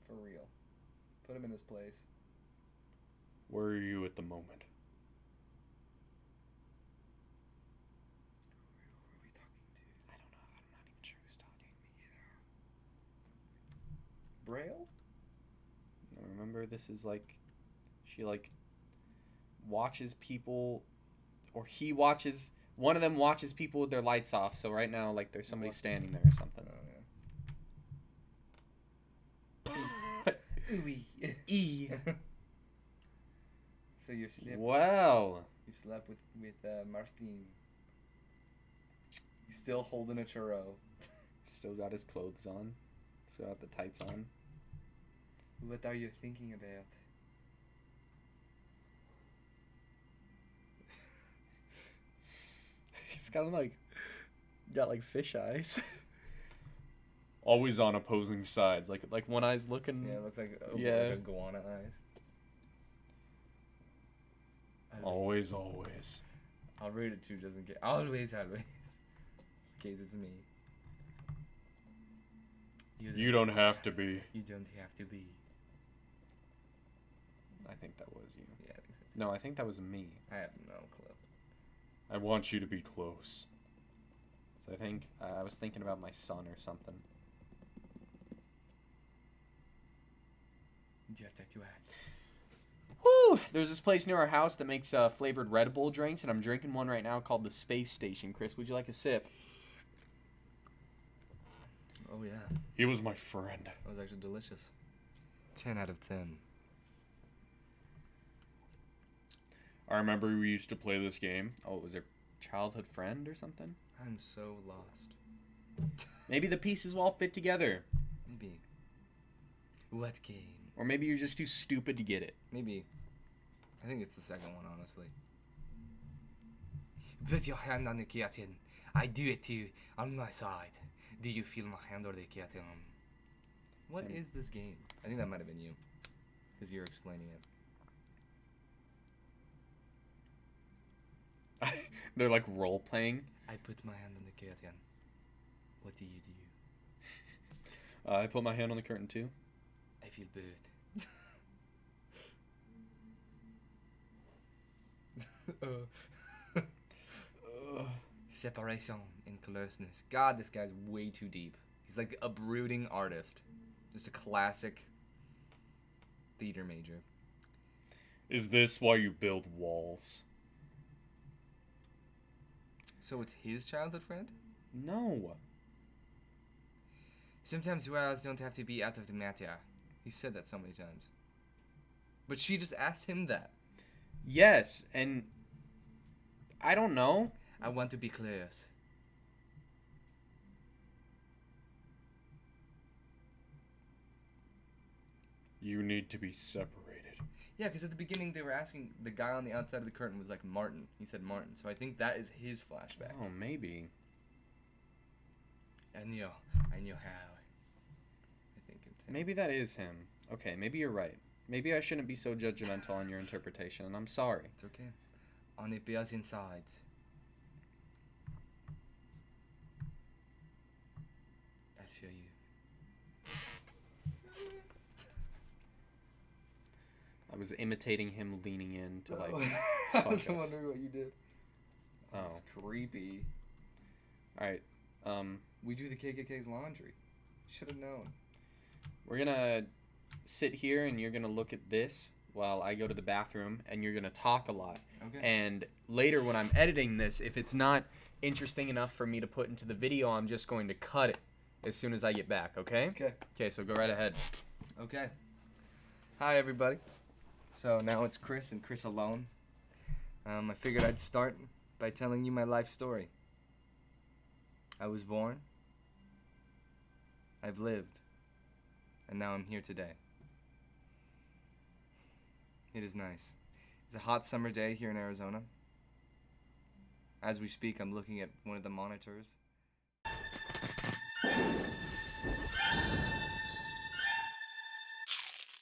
[SPEAKER 2] For real. Put him in his place.
[SPEAKER 1] Where are you at the moment?
[SPEAKER 2] Who are we talking to?
[SPEAKER 1] I don't know. I'm not even sure who's talking.
[SPEAKER 2] Braille?
[SPEAKER 1] Now remember, this is like, she like watches people, or he watches. One of them watches people with their lights off. So right now, like, there's somebody standing there or something.
[SPEAKER 2] Oh, yeah. Ooh-wee.
[SPEAKER 1] E.
[SPEAKER 2] So you slept.
[SPEAKER 1] Wow.
[SPEAKER 2] You slept with Martin. He's still holding a churro.
[SPEAKER 1] Still got his clothes on. Still got the tights on.
[SPEAKER 2] What are you thinking about?
[SPEAKER 1] He's kind of like got like fish eyes. Always on opposing sides. Like one eye's looking.
[SPEAKER 2] Yeah, it looks like
[SPEAKER 1] Yeah.
[SPEAKER 2] like iguana eyes.
[SPEAKER 1] Always.
[SPEAKER 2] I'll read it too, just in case. Always. Just in case it's me.
[SPEAKER 1] You don't have to be.
[SPEAKER 2] You don't have to be.
[SPEAKER 1] I think that was you.
[SPEAKER 2] Yeah, that makes sense.
[SPEAKER 1] No, I think that was me.
[SPEAKER 2] I have no clue.
[SPEAKER 1] I want you to be close. So I think I was thinking about my son or something.
[SPEAKER 2] Just like you act.
[SPEAKER 1] Woo! There's this place near our house that makes flavored Red Bull drinks, and I'm drinking one right now called the Space Station. Chris, would you like a sip?
[SPEAKER 2] Oh yeah,
[SPEAKER 1] He was my friend.
[SPEAKER 2] that was actually delicious. 10 out of 10.
[SPEAKER 1] I remember we used to play this game. Oh, it was a childhood friend or something?
[SPEAKER 2] I'm so lost.
[SPEAKER 1] Maybe the pieces will all fit together.
[SPEAKER 2] Maybe. What game?
[SPEAKER 1] Or maybe you're just too stupid to get it.
[SPEAKER 2] Maybe. I think it's the second one, honestly. Put your hand on the curtain. I do it too. On my side. Do you feel my hand or the curtain? What is this game? I think that might have been you. Because you're explaining it.
[SPEAKER 1] They're like role playing.
[SPEAKER 2] I put my hand on the curtain. What do you do?
[SPEAKER 1] I put my hand on the curtain too.
[SPEAKER 2] I feel both. Separation and closeness. God, this guy's way too deep. He's like a brooding artist. Just a classic theater major.
[SPEAKER 1] Is this why you build walls?
[SPEAKER 2] So it's his childhood friend?
[SPEAKER 1] No.
[SPEAKER 2] Sometimes walls don't have to be out of the matter. He said that so many times. But she just asked him that.
[SPEAKER 1] Yes, and I don't know.
[SPEAKER 2] I want to be close.
[SPEAKER 1] You need to be separated.
[SPEAKER 2] Yeah, because at the beginning they were asking, the guy on the outside of the curtain was like Martin. He said Martin, so I think that is his flashback.
[SPEAKER 1] Oh, maybe.
[SPEAKER 2] I knew how. I think it's him.
[SPEAKER 1] Maybe that is him. Okay, maybe you're right. Maybe I shouldn't be so judgmental on your interpretation, and I'm sorry.
[SPEAKER 2] It's okay. On the bears inside. I'll show you.
[SPEAKER 1] I was imitating him leaning in to like.
[SPEAKER 2] I
[SPEAKER 1] fuck
[SPEAKER 2] was
[SPEAKER 1] us.
[SPEAKER 2] wondering what you did.
[SPEAKER 1] Oh.
[SPEAKER 2] That's creepy.
[SPEAKER 1] All right.
[SPEAKER 2] We do the KKK's laundry. Should have known.
[SPEAKER 1] We're gonna sit here, and you're gonna look at this while I go to the bathroom, and you're gonna talk a lot.
[SPEAKER 2] Okay.
[SPEAKER 1] And later, when I'm editing this, if it's not interesting enough for me to put into the video, I'm just going to cut it as soon as I get back. Okay?
[SPEAKER 2] Okay.
[SPEAKER 1] Okay. So go right ahead.
[SPEAKER 2] Okay. Hi, everybody. So now it's Chris and Chris alone. I figured I'd start by telling you my life story. I was born
[SPEAKER 3] I've lived. And now I'm here today. It is nice. It's a hot summer day here in Arizona. As we speak, I'm looking at one of the monitors.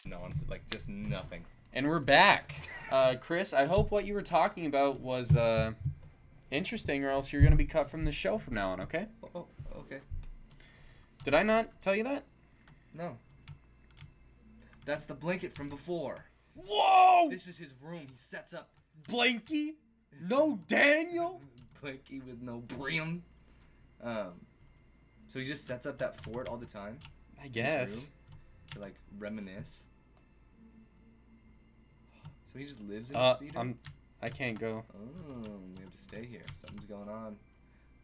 [SPEAKER 3] No, it's like just nothing.
[SPEAKER 1] And we're back. Chris, I hope what you were talking about was interesting, or else you're going to be cut from the show from now on, okay?
[SPEAKER 3] Oh, okay.
[SPEAKER 1] Did I not tell you that?
[SPEAKER 3] No. That's the blanket from before.
[SPEAKER 1] Whoa!
[SPEAKER 3] This is his room. He sets up
[SPEAKER 1] Blanky? No Daniel?
[SPEAKER 3] blankie with no brim. So he just sets up that fort all the time.
[SPEAKER 1] I
[SPEAKER 3] in his
[SPEAKER 1] guess.
[SPEAKER 3] room to like reminisce. So he just lives in his theater.
[SPEAKER 1] I can't go.
[SPEAKER 3] Oh, we have to stay here. Something's going on.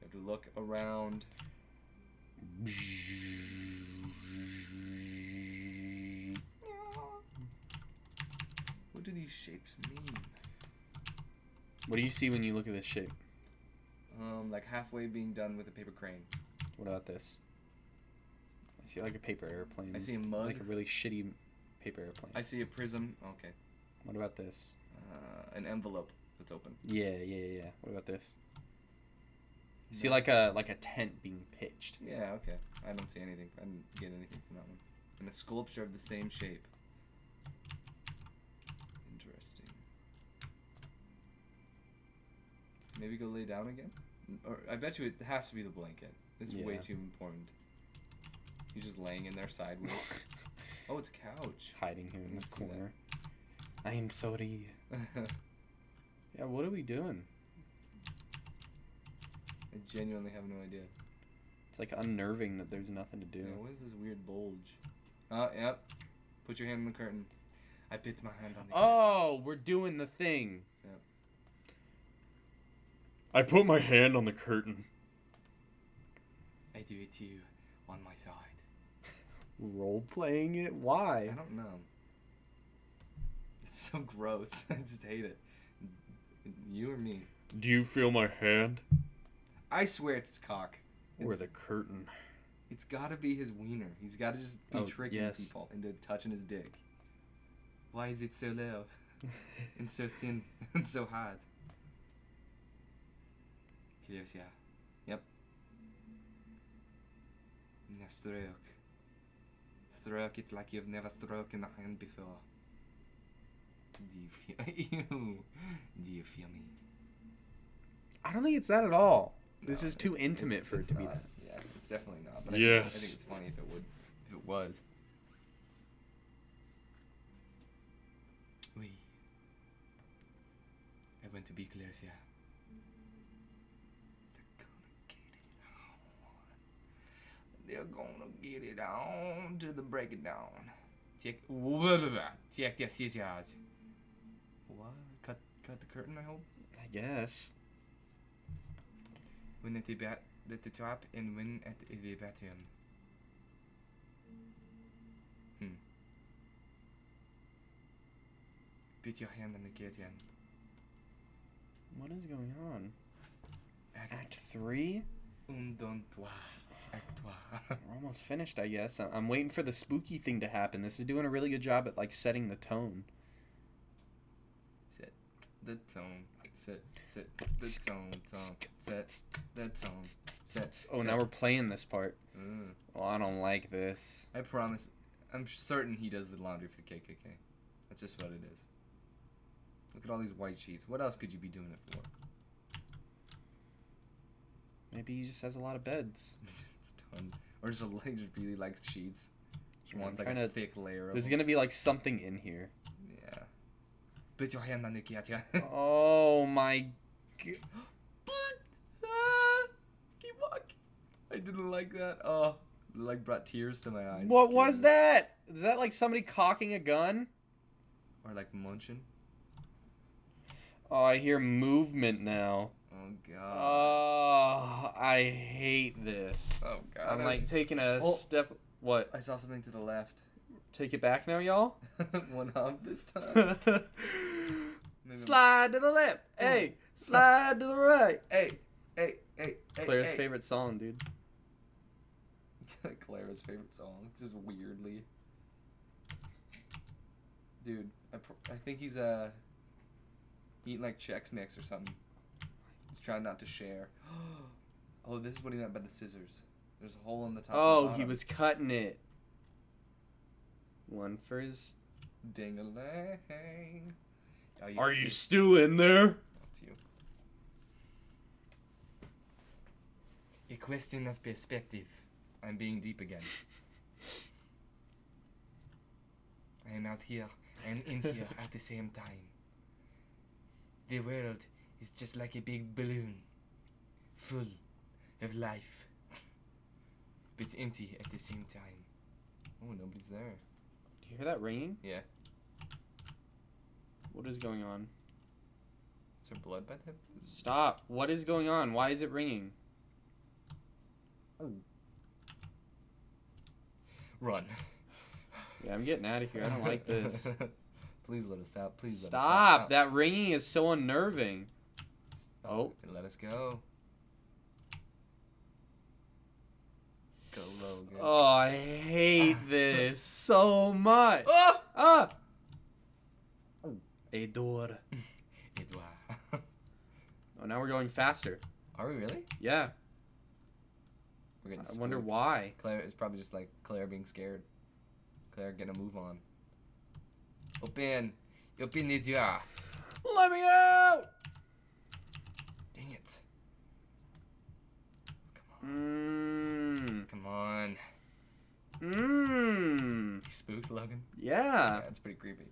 [SPEAKER 3] We have to look around. What do these shapes mean?
[SPEAKER 1] What do you see when you look at this shape?
[SPEAKER 3] Like halfway being done with a paper crane.
[SPEAKER 1] What about this? I see like a paper airplane.
[SPEAKER 3] I see a mug.
[SPEAKER 1] Like a really shitty paper airplane.
[SPEAKER 3] I see a prism. Okay.
[SPEAKER 1] What about this?
[SPEAKER 3] An envelope that's open.
[SPEAKER 1] Yeah. What about this? You see like a tent being pitched.
[SPEAKER 3] Yeah, okay. I don't see anything. I didn't get anything from that one. And a sculpture of the same shape. Interesting. Maybe go lay down again? Or I bet you it has to be the blanket. This is way
[SPEAKER 1] Yeah.
[SPEAKER 3] too important. He's just laying in there sideways. Oh, it's a couch.
[SPEAKER 1] Hiding here in
[SPEAKER 3] I
[SPEAKER 1] the
[SPEAKER 3] see that.
[SPEAKER 1] corner. I am sorry. Yeah, what are we doing?
[SPEAKER 3] I genuinely have no idea.
[SPEAKER 1] It's like unnerving that there's nothing to do.
[SPEAKER 3] Yeah, what is this weird bulge? Oh, yep. Put your hand on the curtain. I bit my hand on the
[SPEAKER 1] Oh, we're doing the thing.
[SPEAKER 3] Yep.
[SPEAKER 1] I put my hand on the curtain.
[SPEAKER 3] I do it too, on my side.
[SPEAKER 1] Role playing it? Why?
[SPEAKER 3] I don't know. It's so gross. I just hate it. You or me?
[SPEAKER 1] Do you feel my hand?
[SPEAKER 3] I swear it's his cock.
[SPEAKER 1] Or the curtain?
[SPEAKER 3] It's gotta be his wiener. He's gotta just be tricking
[SPEAKER 1] yes.
[SPEAKER 3] people into touching his dick. Why is it so low? And so thin and so hard? Yes, yeah. Yep. Now stroke. Stroke it like you've never stroked a hand before. Do you feel Ew. Do you feel me?
[SPEAKER 1] I don't think it's that at all. This
[SPEAKER 3] No,
[SPEAKER 1] is too intimate for it
[SPEAKER 3] it's
[SPEAKER 1] to be
[SPEAKER 3] not.
[SPEAKER 1] that.
[SPEAKER 3] Yeah, it's definitely not. But I
[SPEAKER 1] Yes.
[SPEAKER 3] think it's funny if it was. Oui. I went to be close, yeah. They're gonna get it on to the break it down. Check this is yours. What? Cut the curtain, I hope.
[SPEAKER 1] I guess.
[SPEAKER 3] Win at the top and win at the bathroom. Put your hand on the curtain.
[SPEAKER 1] What is going on?
[SPEAKER 3] Act
[SPEAKER 1] Act 3?
[SPEAKER 3] un, deux, trois. Act 3.
[SPEAKER 1] We're almost finished, I guess. I'm waiting for the spooky thing to happen. This is doing a really good job at like setting the tone.
[SPEAKER 3] Set the tone. Set the tone. Set the tone. Set.
[SPEAKER 1] Oh, now we're playing this part.
[SPEAKER 3] Mm.
[SPEAKER 1] Oh, I don't like this.
[SPEAKER 3] I promise. I'm certain he does the laundry for the KKK. That's just what it is. Look at all these white sheets. What else could you be doing it for?
[SPEAKER 1] Maybe he just has a lot of beds.
[SPEAKER 3] It's done. Or just just really likes sheets. Just
[SPEAKER 1] Yeah,
[SPEAKER 3] wants
[SPEAKER 1] I'm
[SPEAKER 3] like a
[SPEAKER 1] trying to-
[SPEAKER 3] thick layer of
[SPEAKER 1] There's
[SPEAKER 3] them.
[SPEAKER 1] gonna be like something in here.
[SPEAKER 3] Yeah. Put your hand on the curtain.
[SPEAKER 1] Oh my.
[SPEAKER 3] Keep walking. I didn't like that. Oh, it like brought tears to my eyes.
[SPEAKER 1] What
[SPEAKER 3] It's
[SPEAKER 1] was
[SPEAKER 3] cute.
[SPEAKER 1] that? Is that like somebody cocking a gun?
[SPEAKER 3] Or like munching.
[SPEAKER 1] Oh, I hear movement now.
[SPEAKER 3] Oh god.
[SPEAKER 1] Oh, I hate this.
[SPEAKER 3] Oh god.
[SPEAKER 1] I'm like taking a
[SPEAKER 3] Oh.
[SPEAKER 1] step. What?
[SPEAKER 3] I saw something to the left.
[SPEAKER 1] Take it back now, y'all?
[SPEAKER 3] One up this time. Maybe-
[SPEAKER 1] Slide to the left. Hey, slide to the right.
[SPEAKER 3] Hey.
[SPEAKER 1] Claire's
[SPEAKER 3] hey.
[SPEAKER 1] favorite song, dude.
[SPEAKER 2] Clara's favorite song, just weirdly. Dude, I think he's eating like Chex Mix or something. He's trying not to share. Oh, this is what he meant by the scissors. There's a hole in the top.
[SPEAKER 1] Oh,
[SPEAKER 2] and the
[SPEAKER 1] he
[SPEAKER 2] bottom.
[SPEAKER 1] was cutting it. One for his...
[SPEAKER 2] Ding-a-ling.
[SPEAKER 1] Are you still in there?
[SPEAKER 2] That's you.
[SPEAKER 3] A question of perspective.
[SPEAKER 2] I'm being deep again.
[SPEAKER 3] I am out here and in here at the same time. The world is just like a big balloon, full of life, but empty at the same time.
[SPEAKER 2] Oh, nobody's there.
[SPEAKER 1] Do you hear that ringing?
[SPEAKER 2] Yeah.
[SPEAKER 1] What is going on?
[SPEAKER 2] Is there blood by them?
[SPEAKER 1] Stop. What is going on? Why is it ringing?
[SPEAKER 2] Run.
[SPEAKER 1] Yeah, I'm getting out of here. I don't like this.
[SPEAKER 2] Please let us out. Please let us
[SPEAKER 1] Stop.
[SPEAKER 2] out.
[SPEAKER 1] That ringing is so unnerving. Oh.
[SPEAKER 2] Let us go. Go, Logan.
[SPEAKER 1] Oh, I hate this so much.
[SPEAKER 2] Oh!
[SPEAKER 1] Ah! A door.
[SPEAKER 2] Edouard.
[SPEAKER 1] Oh, now we're going faster.
[SPEAKER 2] Are we really?
[SPEAKER 1] Yeah.
[SPEAKER 2] We're getting
[SPEAKER 1] I wonder
[SPEAKER 2] spooked.
[SPEAKER 1] why.
[SPEAKER 2] Claire is probably just like Claire being scared. Claire getting a move on. Open. Open, Edouard.
[SPEAKER 1] Let me out!
[SPEAKER 2] Dang it.
[SPEAKER 1] Mmm.
[SPEAKER 2] Come on.
[SPEAKER 1] Mmm.
[SPEAKER 2] You spooked, Logan?
[SPEAKER 1] Yeah.
[SPEAKER 2] It's pretty creepy.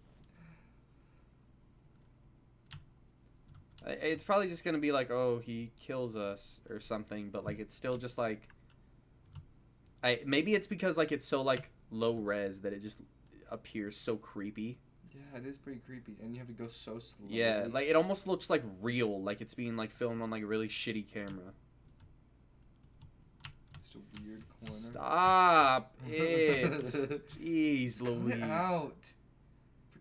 [SPEAKER 1] It's probably just gonna be like, oh, he kills us or something, but like it's still just like, maybe it's because like it's so like low res that it just appears so creepy.
[SPEAKER 2] Yeah, it is pretty creepy, and you have to go so slowly.
[SPEAKER 1] Yeah, like it almost looks like real, like it's being like filmed on like a really shitty camera.
[SPEAKER 2] It's a weird corner.
[SPEAKER 1] Stop it! Jeez,
[SPEAKER 2] Cut
[SPEAKER 1] Louise.
[SPEAKER 2] it out.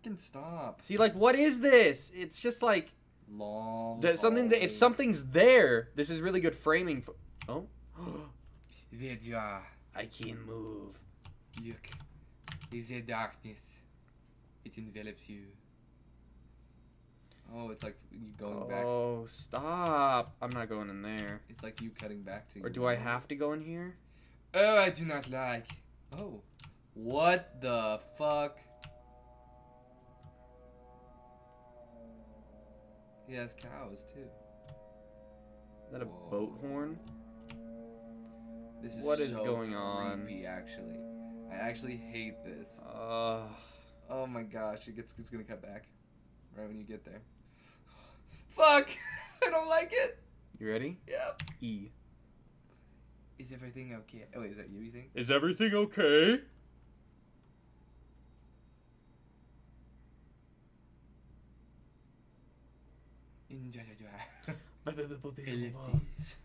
[SPEAKER 2] Freaking stop.
[SPEAKER 1] See, like, what is this? It's just like
[SPEAKER 2] Long.
[SPEAKER 1] something. If
[SPEAKER 2] hallways.
[SPEAKER 1] something's there, this is really good framing. For... Oh,
[SPEAKER 2] Edouard.
[SPEAKER 1] I can't move.
[SPEAKER 2] Look. Is there darkness? It envelops you. Oh, it's like you going back.
[SPEAKER 1] Oh, stop! I'm not going in there.
[SPEAKER 2] It's like you cutting back to.
[SPEAKER 1] Or do I have to go in here?
[SPEAKER 2] Oh, I do not like. Oh. What the fuck? He has cows too.
[SPEAKER 1] Is that a
[SPEAKER 2] Whoa.
[SPEAKER 1] boat horn?
[SPEAKER 2] This is
[SPEAKER 1] What is
[SPEAKER 2] so
[SPEAKER 1] going on?
[SPEAKER 2] creepy, actually. I actually hate this.
[SPEAKER 1] Uh,
[SPEAKER 2] Oh my gosh, it's gonna cut back right when you get there. Fuck! I don't like it.
[SPEAKER 1] you ready?
[SPEAKER 2] Yep.
[SPEAKER 1] E.
[SPEAKER 2] Is everything okay? Oh wait, is that you think?
[SPEAKER 1] Is everything okay?
[SPEAKER 2] Ellipses.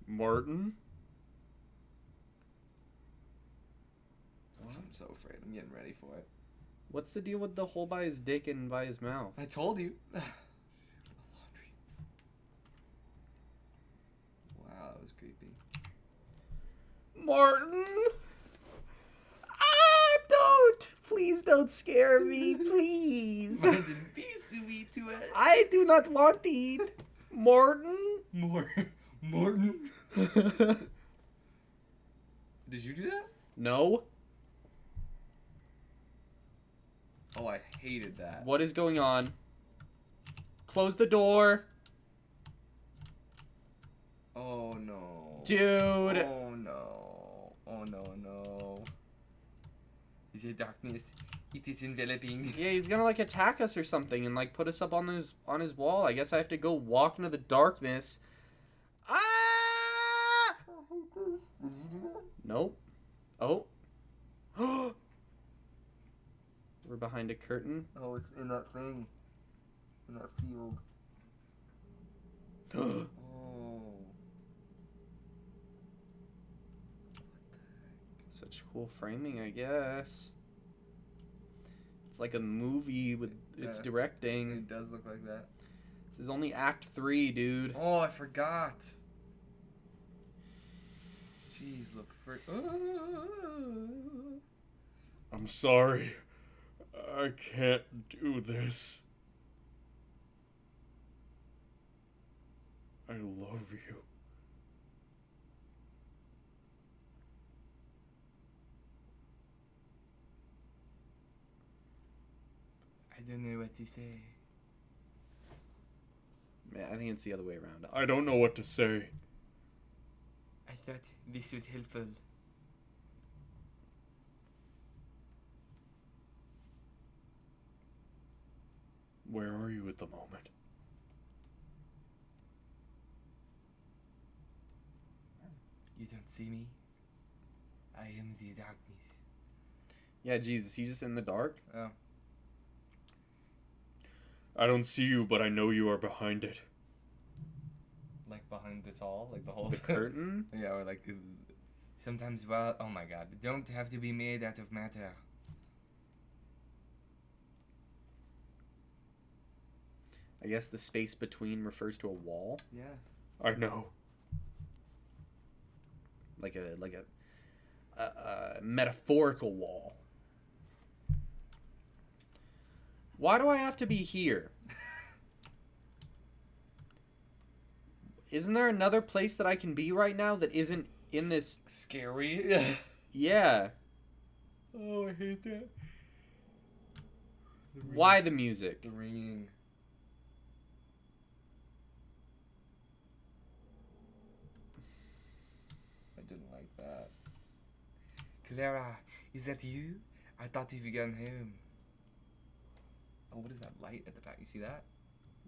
[SPEAKER 1] Martin?
[SPEAKER 2] Oh, I'm so afraid. I'm getting ready for it.
[SPEAKER 1] What's the deal with the hole by his dick and by his mouth?
[SPEAKER 2] I told you. Laundry. Wow, that was creepy.
[SPEAKER 1] Martin? Ah, don't! Please don't scare me, please.
[SPEAKER 2] Martin, be sweet to us.
[SPEAKER 1] I do not want it. Martin?
[SPEAKER 2] Martin. Did you do that?
[SPEAKER 1] No.
[SPEAKER 2] Oh, I hated that.
[SPEAKER 1] What is going on? Close the door.
[SPEAKER 2] Oh no.
[SPEAKER 1] Dude.
[SPEAKER 2] Oh no. Oh no, no. Is it darkness? It is enveloping.
[SPEAKER 1] Yeah, he's gonna like attack us or something and like put us up on his wall. I guess I have to go walk into the darkness. Ah!
[SPEAKER 2] Did you do that?
[SPEAKER 1] Nope. Oh. We're behind a curtain.
[SPEAKER 2] Oh, it's in that thing. In that field.
[SPEAKER 1] Oh.
[SPEAKER 2] Oh.
[SPEAKER 1] Such cool framing, I guess. It's like a movie with its
[SPEAKER 2] Yeah.
[SPEAKER 1] directing.
[SPEAKER 2] It does look like that.
[SPEAKER 1] This is only Act 3, dude.
[SPEAKER 2] Oh, I forgot. Jeez,
[SPEAKER 4] I'm sorry. I can't do this. I love you.
[SPEAKER 3] I don't know what to say.
[SPEAKER 1] Yeah, I think it's the other way around.
[SPEAKER 4] I don't know what to say.
[SPEAKER 3] I thought this was helpful.
[SPEAKER 4] Where are you at the moment?
[SPEAKER 3] You don't see me? I am the darkness.
[SPEAKER 1] Yeah, Jesus, he's just in the dark.
[SPEAKER 2] Oh.
[SPEAKER 4] I don't see you, but I know you are behind it.
[SPEAKER 2] Like behind this all? Like the whole
[SPEAKER 1] The curtain?
[SPEAKER 2] Yeah, or like
[SPEAKER 3] Sometimes, well, oh my god, don't have to be made out of matter.
[SPEAKER 1] I guess the space between refers to a wall.
[SPEAKER 2] Yeah.
[SPEAKER 4] I know.
[SPEAKER 1] Like a metaphorical wall. Why do I have to be here? Isn't there another place that I can be right now that isn't in this?
[SPEAKER 2] Scary.
[SPEAKER 1] Yeah.
[SPEAKER 2] Oh, I hate that.
[SPEAKER 1] Why the music?
[SPEAKER 2] The ringing. I didn't like that.
[SPEAKER 3] Clara, is that you? I thought you'd gone home.
[SPEAKER 2] Oh, what is that light at the back? You see that?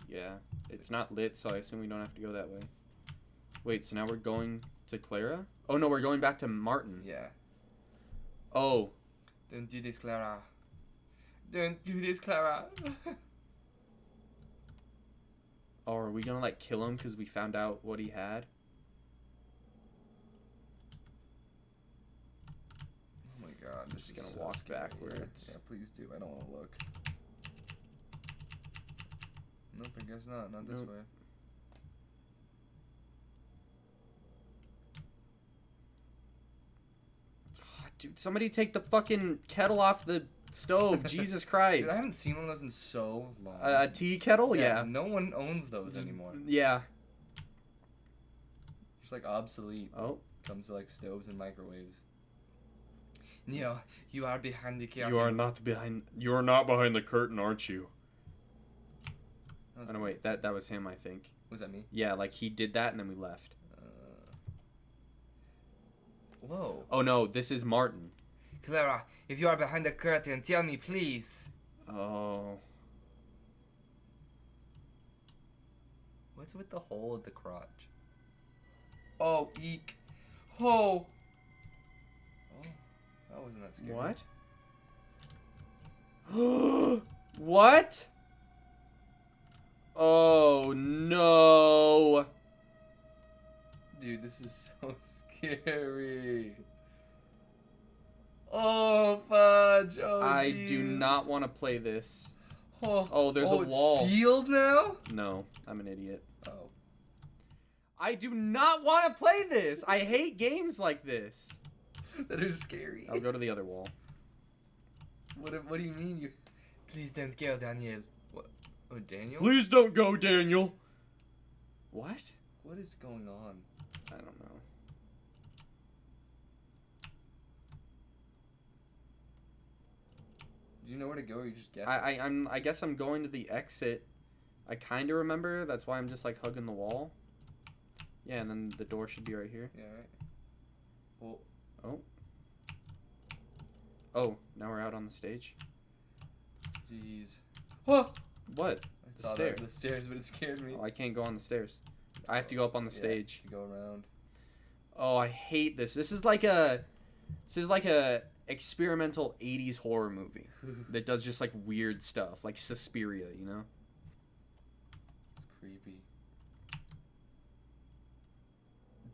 [SPEAKER 1] Yeah. It's not lit, so I assume we don't have to go that way. Wait, so now we're going to Clara? Oh no, we're going back to Martin.
[SPEAKER 2] Yeah.
[SPEAKER 1] Oh.
[SPEAKER 3] Don't do this, Clara. Don't do this, Clara.
[SPEAKER 1] Oh, are we gonna like kill him because we found out what he had?
[SPEAKER 2] Oh my god.
[SPEAKER 1] I'm
[SPEAKER 2] This
[SPEAKER 1] just
[SPEAKER 2] is
[SPEAKER 1] gonna
[SPEAKER 2] so
[SPEAKER 1] walk
[SPEAKER 2] scary.
[SPEAKER 1] backwards.
[SPEAKER 2] Yeah, please do. I don't want to look. Nope, I guess not. Not this
[SPEAKER 1] Nope.
[SPEAKER 2] way.
[SPEAKER 1] Oh, dude, somebody take the fucking kettle off the stove. Jesus Christ.
[SPEAKER 2] Dude, I haven't seen one of those in so long.
[SPEAKER 1] A tea kettle? Yeah.
[SPEAKER 2] No one owns those anymore.
[SPEAKER 1] Yeah.
[SPEAKER 2] Just like obsolete.
[SPEAKER 1] Oh.
[SPEAKER 2] Comes to like stoves and microwaves.
[SPEAKER 3] No, you are behind the curtain.
[SPEAKER 4] You are not behind. You are not behind the curtain, aren't you?
[SPEAKER 1] Oh no, wait, that was him, I think.
[SPEAKER 2] Was that me?
[SPEAKER 1] Yeah, like he did that and then we left.
[SPEAKER 2] Whoa.
[SPEAKER 1] Oh no, this is Martin.
[SPEAKER 3] Clara, if you are behind the curtain, tell me, please.
[SPEAKER 1] Oh.
[SPEAKER 2] What's with the hole at the crotch? Oh, eek. Oh. Oh, that wasn't that scary.
[SPEAKER 1] What? What? Oh no.
[SPEAKER 2] Dude, this is so scary. Oh, fudge. Oh,
[SPEAKER 1] I
[SPEAKER 2] jeez.
[SPEAKER 1] do not want to play this.
[SPEAKER 2] Oh,
[SPEAKER 1] Oh, there's a
[SPEAKER 2] it's
[SPEAKER 1] wall.
[SPEAKER 2] sealed now?
[SPEAKER 1] No, I'm an idiot.
[SPEAKER 2] Oh.
[SPEAKER 1] I do not want to play this. I hate games like this.
[SPEAKER 2] That is scary.
[SPEAKER 1] I'll go to the other wall.
[SPEAKER 2] What do you mean you...
[SPEAKER 3] Please don't go, Daniel.
[SPEAKER 2] What? Oh, Daniel?
[SPEAKER 4] Please don't go, Daniel.
[SPEAKER 1] What?
[SPEAKER 2] What is going on?
[SPEAKER 1] I don't know.
[SPEAKER 2] Do you know where to go or you just guess?
[SPEAKER 1] I guess I'm going to the exit. I kind of remember. That's why I'm just like hugging the wall. Yeah, and then the door should be right here.
[SPEAKER 2] Yeah, right. Well,
[SPEAKER 1] Oh. Oh, now we're out on the stage.
[SPEAKER 2] jeez.
[SPEAKER 1] Oh! What?
[SPEAKER 2] I
[SPEAKER 1] The
[SPEAKER 2] saw
[SPEAKER 1] stair.
[SPEAKER 2] the stairs, but it scared me.
[SPEAKER 1] Oh, I can't go on the stairs. I have to go up on the
[SPEAKER 2] Yeah,
[SPEAKER 1] stage.
[SPEAKER 2] you go around.
[SPEAKER 1] Oh, I hate this. This is like a experimental 80s horror movie that does just like weird stuff, like Suspiria, you know?
[SPEAKER 2] It's creepy.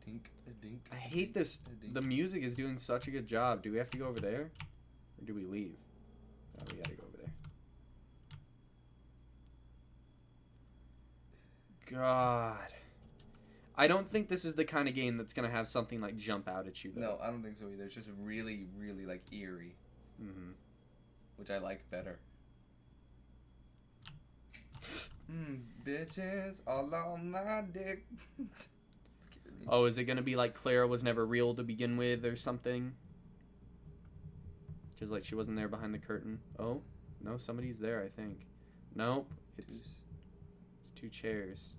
[SPEAKER 2] Dink, a dink.
[SPEAKER 1] I hate this.
[SPEAKER 2] a dink.
[SPEAKER 1] The music is doing such a good job. Do we have to go over there? Or do we leave? Oh, we gotta go over there. God. I don't think this is the kind of game that's gonna have something like jump out at you though.
[SPEAKER 2] No, I don't think so either. It's just really, really like eerie,
[SPEAKER 1] Mm-hmm.
[SPEAKER 2] which I like better. Bitches all on my dick. It's killing me.
[SPEAKER 1] Oh, is it gonna be like Clara was never real to begin with or something? Because like she wasn't there behind the curtain. Oh, no, somebody's there. I think. Nope, it's two chairs.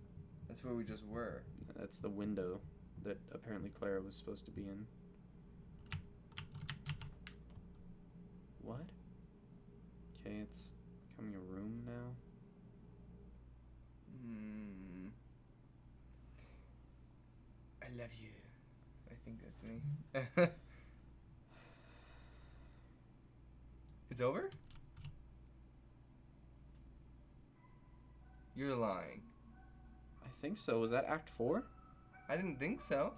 [SPEAKER 2] That's where we just were.
[SPEAKER 1] That's the window that apparently Clara was supposed to be in. What? Okay, it's becoming a room now.
[SPEAKER 2] I love you. I think that's me. It's over? You're lying.
[SPEAKER 1] I think so. Was that Act 4?
[SPEAKER 2] I didn't think so.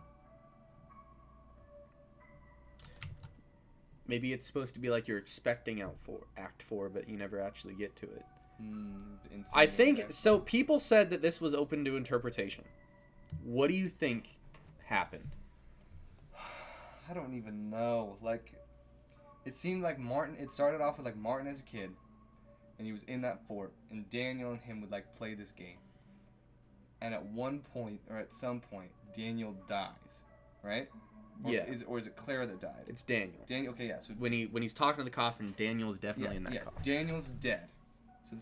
[SPEAKER 1] Maybe it's supposed to be like you're expecting Act 4, but you never actually get to it. I think so. People said that this was open to interpretation. What do you think happened?
[SPEAKER 2] I don't even know. Like, it seemed like Martin. It started off with like Martin as a kid, and he was in that fort, and Daniel and him would like play this game. And at one point, or at some point, Daniel dies, right?
[SPEAKER 1] Yeah.
[SPEAKER 2] Or is it Clara that died?
[SPEAKER 1] It's Daniel.
[SPEAKER 2] Daniel. Okay, yeah. So
[SPEAKER 1] When he's talking to the coffin, Daniel's definitely in that coffin.
[SPEAKER 2] Daniel's dead.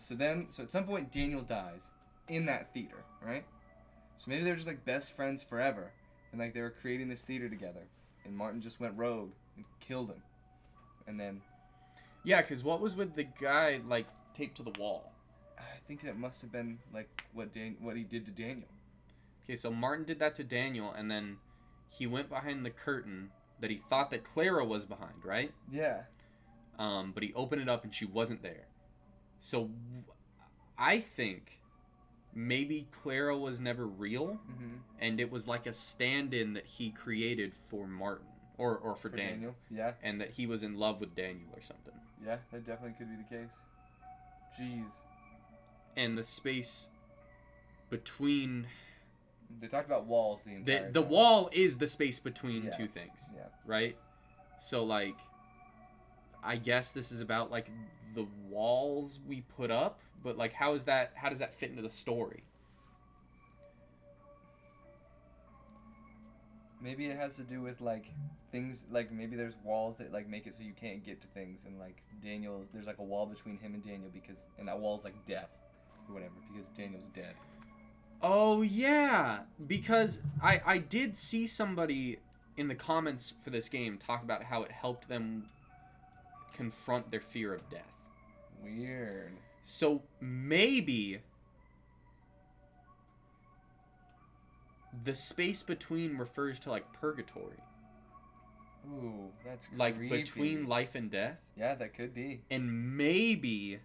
[SPEAKER 2] So at some point Daniel dies in that theater, right? So maybe they're just like best friends forever, and like they were creating this theater together, and Martin just went rogue and killed him, and then
[SPEAKER 1] Yeah, because what was with the guy like taped to the wall?
[SPEAKER 2] I think that must have been like what he did to Daniel.
[SPEAKER 1] Okay, so Martin did that to Daniel, and then he went behind the curtain that he thought that Clara was behind, right?
[SPEAKER 2] Yeah.
[SPEAKER 1] But he opened it up and she wasn't there. So I think maybe Clara was never real, and it was like a stand-in that he created for Martin or for Daniel.
[SPEAKER 2] Yeah.
[SPEAKER 1] And that he was in love with Daniel or something.
[SPEAKER 2] Yeah, that definitely could be the case. Jeez.
[SPEAKER 1] And the space between
[SPEAKER 2] They talked about walls the entire
[SPEAKER 1] the
[SPEAKER 2] time.
[SPEAKER 1] wall is the space between two things.
[SPEAKER 2] Yeah.
[SPEAKER 1] Right? So like I guess this is about like the walls we put up, but like how does that fit into the story?
[SPEAKER 2] Maybe it has to do with like things like maybe there's walls that like make it so you can't get to things, and like there's like a wall between him and Daniel and that wall's like death or whatever because Daniel's dead.
[SPEAKER 1] Oh yeah, because I did see somebody in the comments for this game talk about how it helped them confront their fear of death.
[SPEAKER 2] Weird.
[SPEAKER 1] So maybe the space between refers to like purgatory.
[SPEAKER 2] Ooh, that's creepy.
[SPEAKER 1] Like between life and death.
[SPEAKER 2] Yeah, that could be.
[SPEAKER 1] And maybe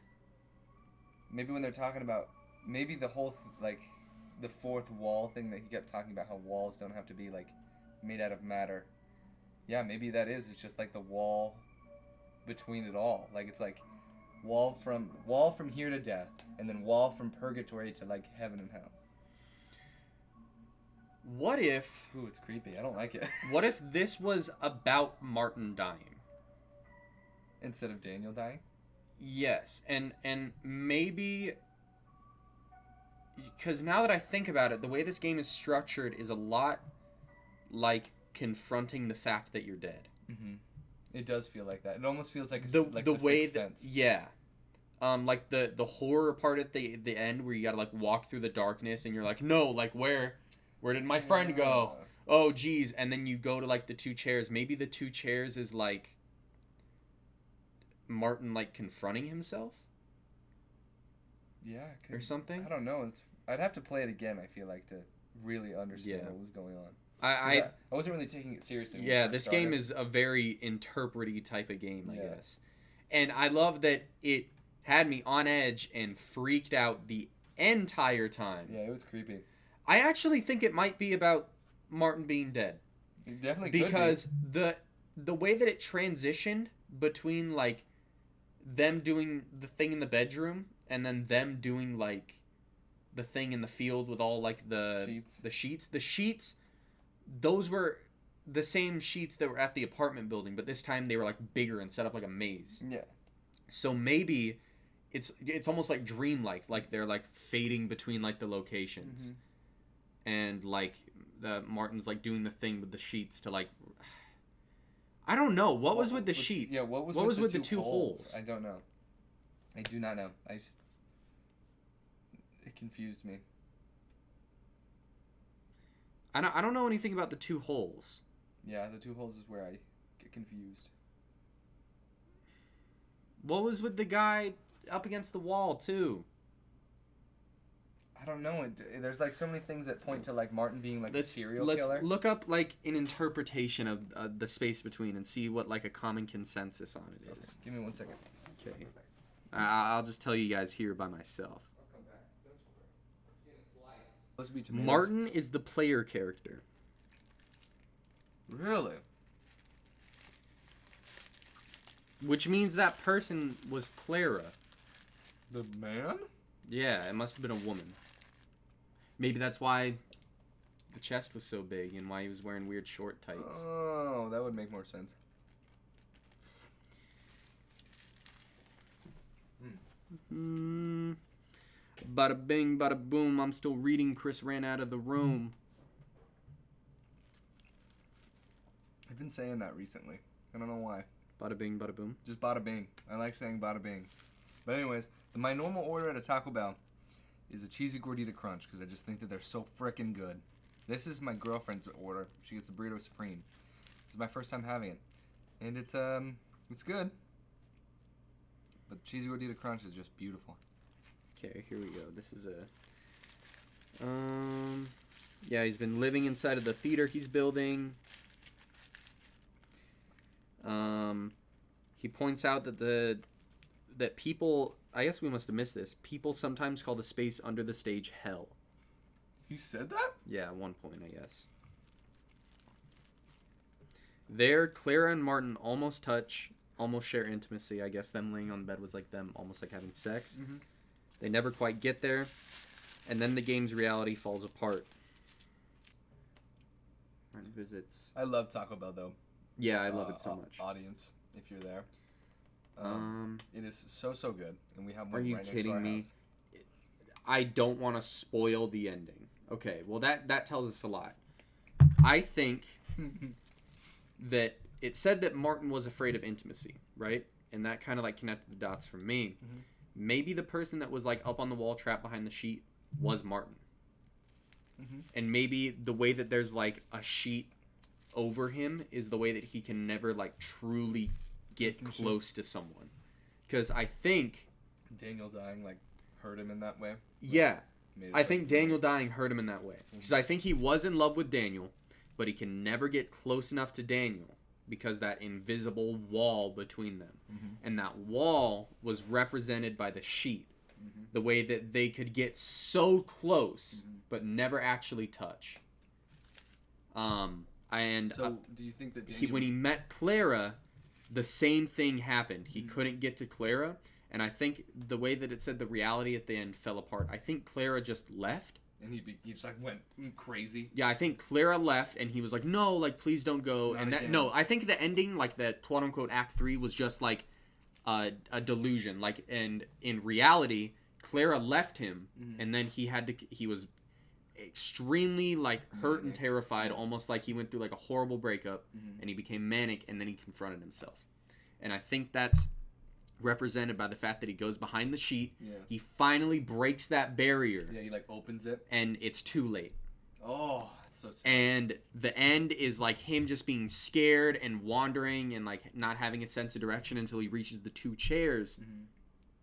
[SPEAKER 2] when they're talking about maybe the whole like the fourth wall thing that he kept talking about, how walls don't have to be like made out of matter. Yeah, maybe that is. It's just like the wall between it all. Like it's like wall from here to death, and then wall from purgatory to like heaven and hell.
[SPEAKER 1] what if
[SPEAKER 2] Ooh, it's creepy. I don't like it.
[SPEAKER 1] what if this was about Martin dying?
[SPEAKER 2] Instead of Daniel dying?
[SPEAKER 1] Yes, and maybe because now that I think about it, the way this game is structured is a lot like confronting the fact that you're dead.
[SPEAKER 2] Mm-hmm. It does feel like that. It almost feels like
[SPEAKER 1] The way
[SPEAKER 2] Sixth
[SPEAKER 1] that
[SPEAKER 2] Sense.
[SPEAKER 1] yeah, like the horror part at the end where you gotta like walk through the darkness and you're like, no, like where did my friend go? Oh geez, and then you go to like the two chairs. Maybe the two chairs is like Martin like confronting himself.
[SPEAKER 2] Yeah,
[SPEAKER 1] Or something?
[SPEAKER 2] I don't know. I'd have to play it again, I feel like, to really understand
[SPEAKER 1] Yeah.
[SPEAKER 2] what was going on.
[SPEAKER 1] I
[SPEAKER 2] wasn't really taking it seriously. When
[SPEAKER 1] yeah,
[SPEAKER 2] it first
[SPEAKER 1] this game
[SPEAKER 2] started.
[SPEAKER 1] is a very interpret-y type of game, I
[SPEAKER 2] Yeah.
[SPEAKER 1] guess. And I love that it had me on edge and freaked out the entire time.
[SPEAKER 2] Yeah, it was creepy.
[SPEAKER 1] I actually think it might be about Martin being dead.
[SPEAKER 2] It definitely
[SPEAKER 1] Because the way that it transitioned between like them doing the thing in the bedroom and then them doing like the thing in the field with all like
[SPEAKER 2] Sheets.
[SPEAKER 1] The sheets, those were the same sheets that were at the apartment building, but this time they were like bigger and set up like a maze.
[SPEAKER 2] Yeah.
[SPEAKER 1] So maybe it's almost like dreamlike, like they're like fading between like the locations, and like Martin's like doing the thing with the sheets to like. I don't know what was with the sheet.
[SPEAKER 2] Yeah, what was
[SPEAKER 1] with
[SPEAKER 2] the
[SPEAKER 1] the two holes?
[SPEAKER 2] I don't know. I do not know. It confused me.
[SPEAKER 1] I don't know anything about the two holes.
[SPEAKER 2] Yeah, the two holes is where I get confused.
[SPEAKER 1] What was with the guy up against the wall too?
[SPEAKER 2] I don't know. There's like so many things that point to like Martin being like a serial
[SPEAKER 1] let's
[SPEAKER 2] killer.
[SPEAKER 1] look up like an interpretation of the space between and see what like a common consensus on it is.
[SPEAKER 2] Okay, give me 1 second.
[SPEAKER 1] Okay. I'll just tell you guys here by myself.
[SPEAKER 2] I'll come back. Don't you worry. Get a slice. Supposed to be tomatoes.
[SPEAKER 1] Martin is the player character.
[SPEAKER 2] Really?
[SPEAKER 1] Which means that person was Clara.
[SPEAKER 2] The man?
[SPEAKER 1] Yeah, it must have been a woman. Maybe that's why the chest was so big and why he was wearing weird short tights.
[SPEAKER 2] Oh, that would make more sense.
[SPEAKER 1] Bada bing, bada boom. I'm still reading. Chris ran out of the room.
[SPEAKER 2] I've been saying that recently. I don't know why.
[SPEAKER 1] Bada bing, bada boom.
[SPEAKER 2] Just bada bing. I like saying bada bing. But anyways, my normal order at a Taco Bell is a cheesy gordita crunch because I just think that they're so freaking good. This is my girlfriend's order. She gets the burrito supreme. It's my first time having it, and it's good. But cheesy gordita crunch is just beautiful.
[SPEAKER 1] Okay, here we go. This is a yeah, he's been living inside of the theater he's building. He points out that people, I guess we must have missed this. People sometimes call the space under the stage hell.
[SPEAKER 2] You said that?
[SPEAKER 1] Yeah, at one point, I guess. There, Clara and Martin almost touch, almost share intimacy. I guess them laying on the bed was like them almost like having sex.
[SPEAKER 2] Mm-hmm.
[SPEAKER 1] They never quite get there, and then the game's reality falls apart. Martin visits.
[SPEAKER 2] I love Taco Bell though.
[SPEAKER 1] Yeah, I love it so much.
[SPEAKER 2] Audience, if you're there. It is so good, and we have one
[SPEAKER 1] Are you
[SPEAKER 2] right next to
[SPEAKER 1] kidding
[SPEAKER 2] our
[SPEAKER 1] me?
[SPEAKER 2] house.
[SPEAKER 1] I don't want to spoil the ending. Okay, well that tells us a lot. I think that it said that Martin was afraid of intimacy, right? And that kind of like connected the dots for me.
[SPEAKER 2] Mm-hmm.
[SPEAKER 1] Maybe the person that was like up on the wall trapped behind the sheet was Martin.
[SPEAKER 2] Mm-hmm.
[SPEAKER 1] And maybe the way that there's like a sheet over him is the way that he can never like truly get close to someone. Because I think
[SPEAKER 2] Daniel dying like hurt him in that way.
[SPEAKER 1] yeah,
[SPEAKER 2] Made it
[SPEAKER 1] I
[SPEAKER 2] so
[SPEAKER 1] think Daniel dying hurt him in that way. Because I think he was in love with Daniel, but he can never get close enough to Daniel because that invisible wall between them.
[SPEAKER 2] Mm-hmm.
[SPEAKER 1] And that wall was represented by the sheet.
[SPEAKER 2] Mm-hmm.
[SPEAKER 1] The way that they could get so close, but never actually touch. And
[SPEAKER 2] So, do you think that Daniel...
[SPEAKER 1] when he met Clara, the same thing happened. He couldn't get to Clara, and I think the way that it said the reality at the end fell apart. I think Clara just left.
[SPEAKER 2] And he just like went crazy.
[SPEAKER 1] Yeah, I think Clara left, and he was like, "No, like please don't go."
[SPEAKER 2] Not
[SPEAKER 1] and that
[SPEAKER 2] again.
[SPEAKER 1] no, I think the ending, like the quote unquote Act 3, was just like a delusion. Like, and in reality, Clara left him, and then he was extremely like hurt and terrified, almost like he went through like a horrible breakup, and he became manic, and then he confronted himself. And I think that's represented by the fact that he goes behind the sheet.
[SPEAKER 2] Yeah.
[SPEAKER 1] He finally breaks that barrier,
[SPEAKER 2] Yeah, he like opens it.
[SPEAKER 1] and it's too late.
[SPEAKER 2] Oh, that's so sad.
[SPEAKER 1] And the end is like him just being scared and wandering and like not having a sense of direction until he reaches the two chairs,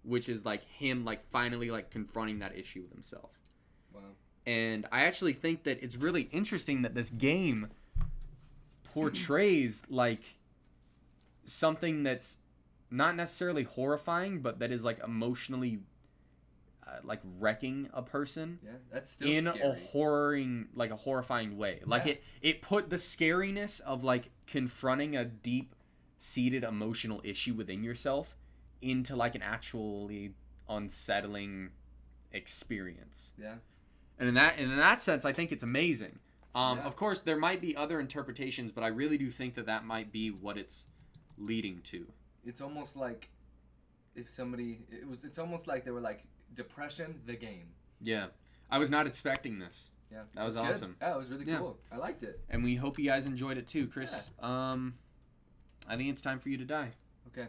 [SPEAKER 1] which is like him like finally like confronting that issue with himself.
[SPEAKER 2] Wow.
[SPEAKER 1] And I actually think that it's really interesting that this game portrays like something that's not necessarily horrifying, but that is like emotionally like wrecking a person.
[SPEAKER 2] Yeah, that's still
[SPEAKER 1] in
[SPEAKER 2] scary.
[SPEAKER 1] a horrifying way. Like
[SPEAKER 2] Yeah.
[SPEAKER 1] it put the scariness of like confronting a deep seated emotional issue within yourself into like an actually unsettling experience.
[SPEAKER 2] Yeah.
[SPEAKER 1] And in that sense, I think it's amazing.
[SPEAKER 2] Yeah.
[SPEAKER 1] Of course, there might be other interpretations, but I really do think that might be what it's leading to.
[SPEAKER 2] It's almost like if somebody it's almost like they were like depression the game.
[SPEAKER 1] Yeah. I was not expecting this.
[SPEAKER 2] Yeah.
[SPEAKER 1] That was
[SPEAKER 2] It good.
[SPEAKER 1] awesome.
[SPEAKER 2] Yeah, it was really
[SPEAKER 1] Yeah.
[SPEAKER 2] cool. I liked it.
[SPEAKER 1] And we hope you guys enjoyed it too, Chris. I think it's time for you to die.
[SPEAKER 2] Okay.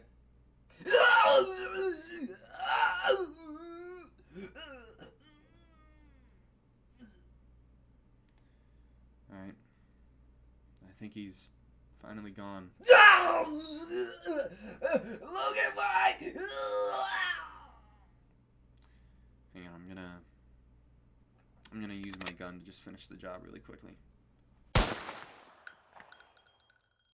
[SPEAKER 1] All right. I think he's finally gone.
[SPEAKER 2] Logan, bye.
[SPEAKER 1] Hang on, I'm gonna use my gun to just finish the job really quickly.